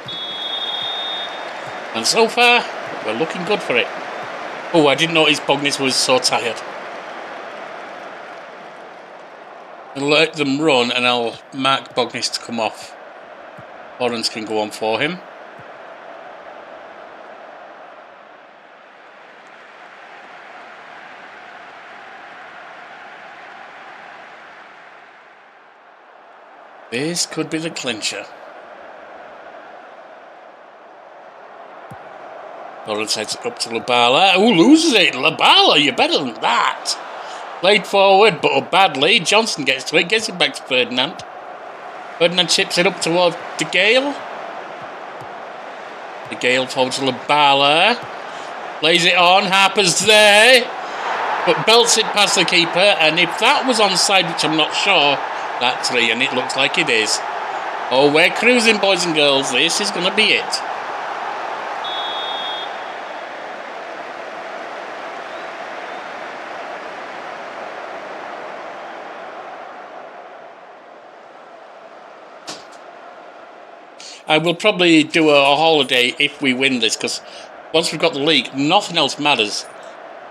And so far, we're looking good for it. Oh, I didn't notice Bognis was so tired. I'll let them run and I'll mark Bognis to come off. Lawrence can go on for him. This could be the clincher. Lawrence heads it up to Labala. Who loses it? Labala, you're better than that. Played forward, but badly. Johnson gets to it, gets it back to Ferdinand. Ferdinand chips it up towards De Gale. De Gale forward to Labala. Lays it on, Harper's there. But belts it past the keeper, and if that was onside, which I'm not sure, that's 3, and it looks like it is. Oh, we're cruising, boys and girls. This is going to be it. I will probably do a holiday if we win this, because once we've got the league, nothing else matters.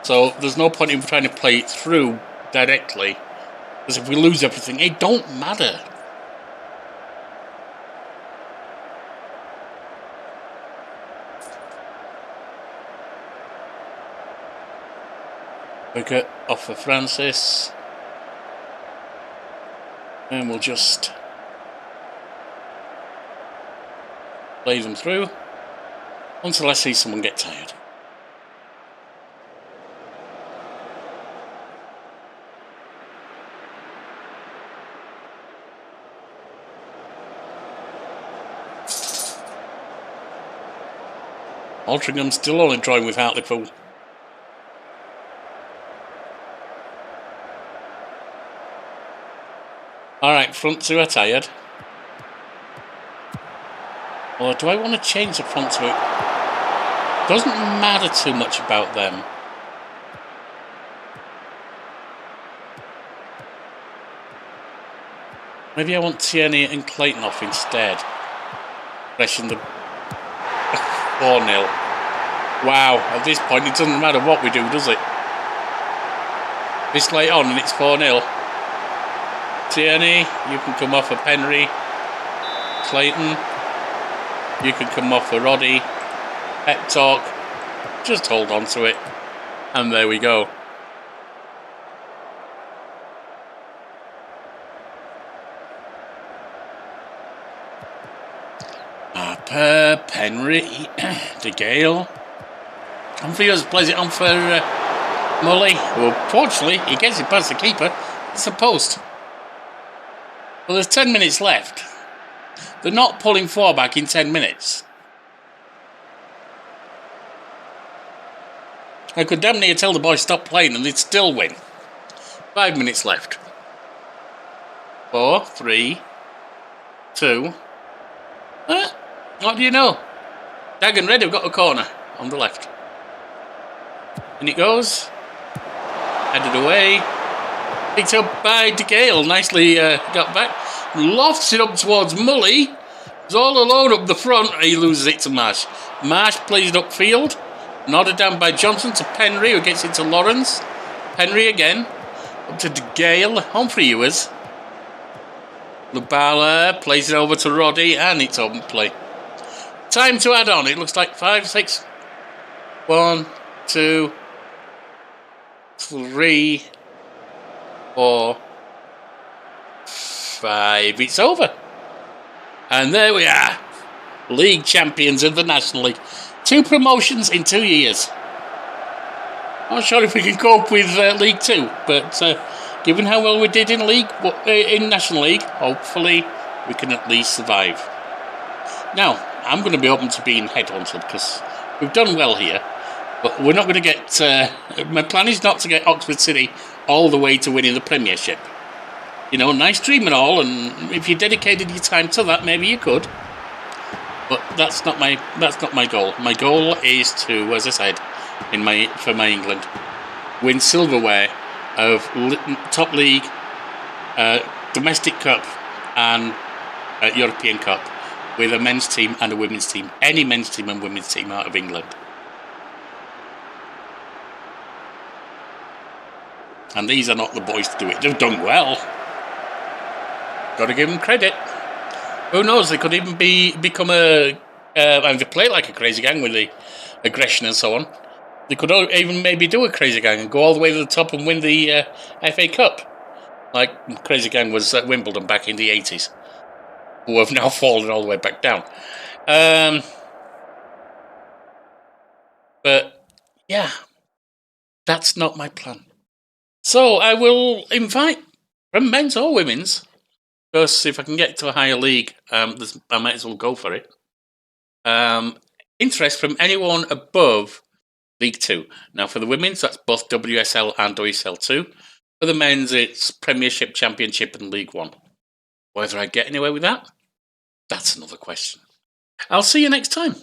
So there's no point in trying to play it through directly, because if we lose everything, it don't matter. Wicket off for Francis. And we'll just play them through until I see someone get tired. Altrincham still only drawing with Hartlepool. Alright, front two are tired. Or do I want to change the front two? Doesn't matter too much about them. Maybe I want Tierney and Clayton off instead. Freshen the 4-0. Wow, at this point it doesn't matter what we do, does it? This late on and it's 4-0. Tierney, you can come off for Penry. Clayton, you can come off for Roddy. Pep talk. Just hold on to it. And there we go. Harper, Penry, De Gale. Humphreys plays it on for Mully. Well, fortunately, he gets it past the keeper. It's a post. Well, there's 10 minutes left. They're not pulling 4 back in 10 minutes. I could damn near tell the boys stop playing and they'd still win. 5 minutes left. 4, 3, 2. What do you know? Dagan Red have got a corner on the left. And it goes. Headed away. Picked up by De Gale. Nicely got back. Lofts it up towards Mully. He's all alone up the front. He loses it to Marsh. Marsh plays it upfield. Nodded down by Johnson to Penry, who gets it to Lawrence. Penry again. Up to De Gale. Humphrey Ewers. Labala plays it over to Roddy, and it's open play. Time to add on. It looks like 5, 6. 1, 2, 3, 4, 5. It's over. And there we are. League champions of the National League. 2 promotions in 2 years. Not sure if we can cope with League 2, but given how well we did in National League, hopefully we can at least survive. Now, I'm going to be open to being headhunted because we've done well here, but we're not going to get... my plan is not to get Oxford City all the way to winning the Premiership. You know, nice dream and all, and if you dedicated your time to that, maybe you could. But that's not my goal. My goal is to, as I said, for my England, win silverware of top league, domestic cup, and European Cup with a men's team and a women's team. Any men's team and women's team out of England. And these are not the boys to do it. They've done well. Got to give them credit. Who knows? They could even become and they play like a crazy gang with the aggression and so on. They could even maybe do a crazy gang and go all the way to the top and win the FA Cup, like crazy gang was at Wimbledon back in the 80s, who have now fallen all the way back down. But yeah, that's not my plan. So I will invite from men's or women's, because if I can get to a higher league, I might as well go for it. Interest from anyone above League 2. Now, for the women's, that's both WSL and WSL2. For the men's, it's Premiership, Championship, and League 1. Whether I get anywhere with that, that's another question. I'll see you next time.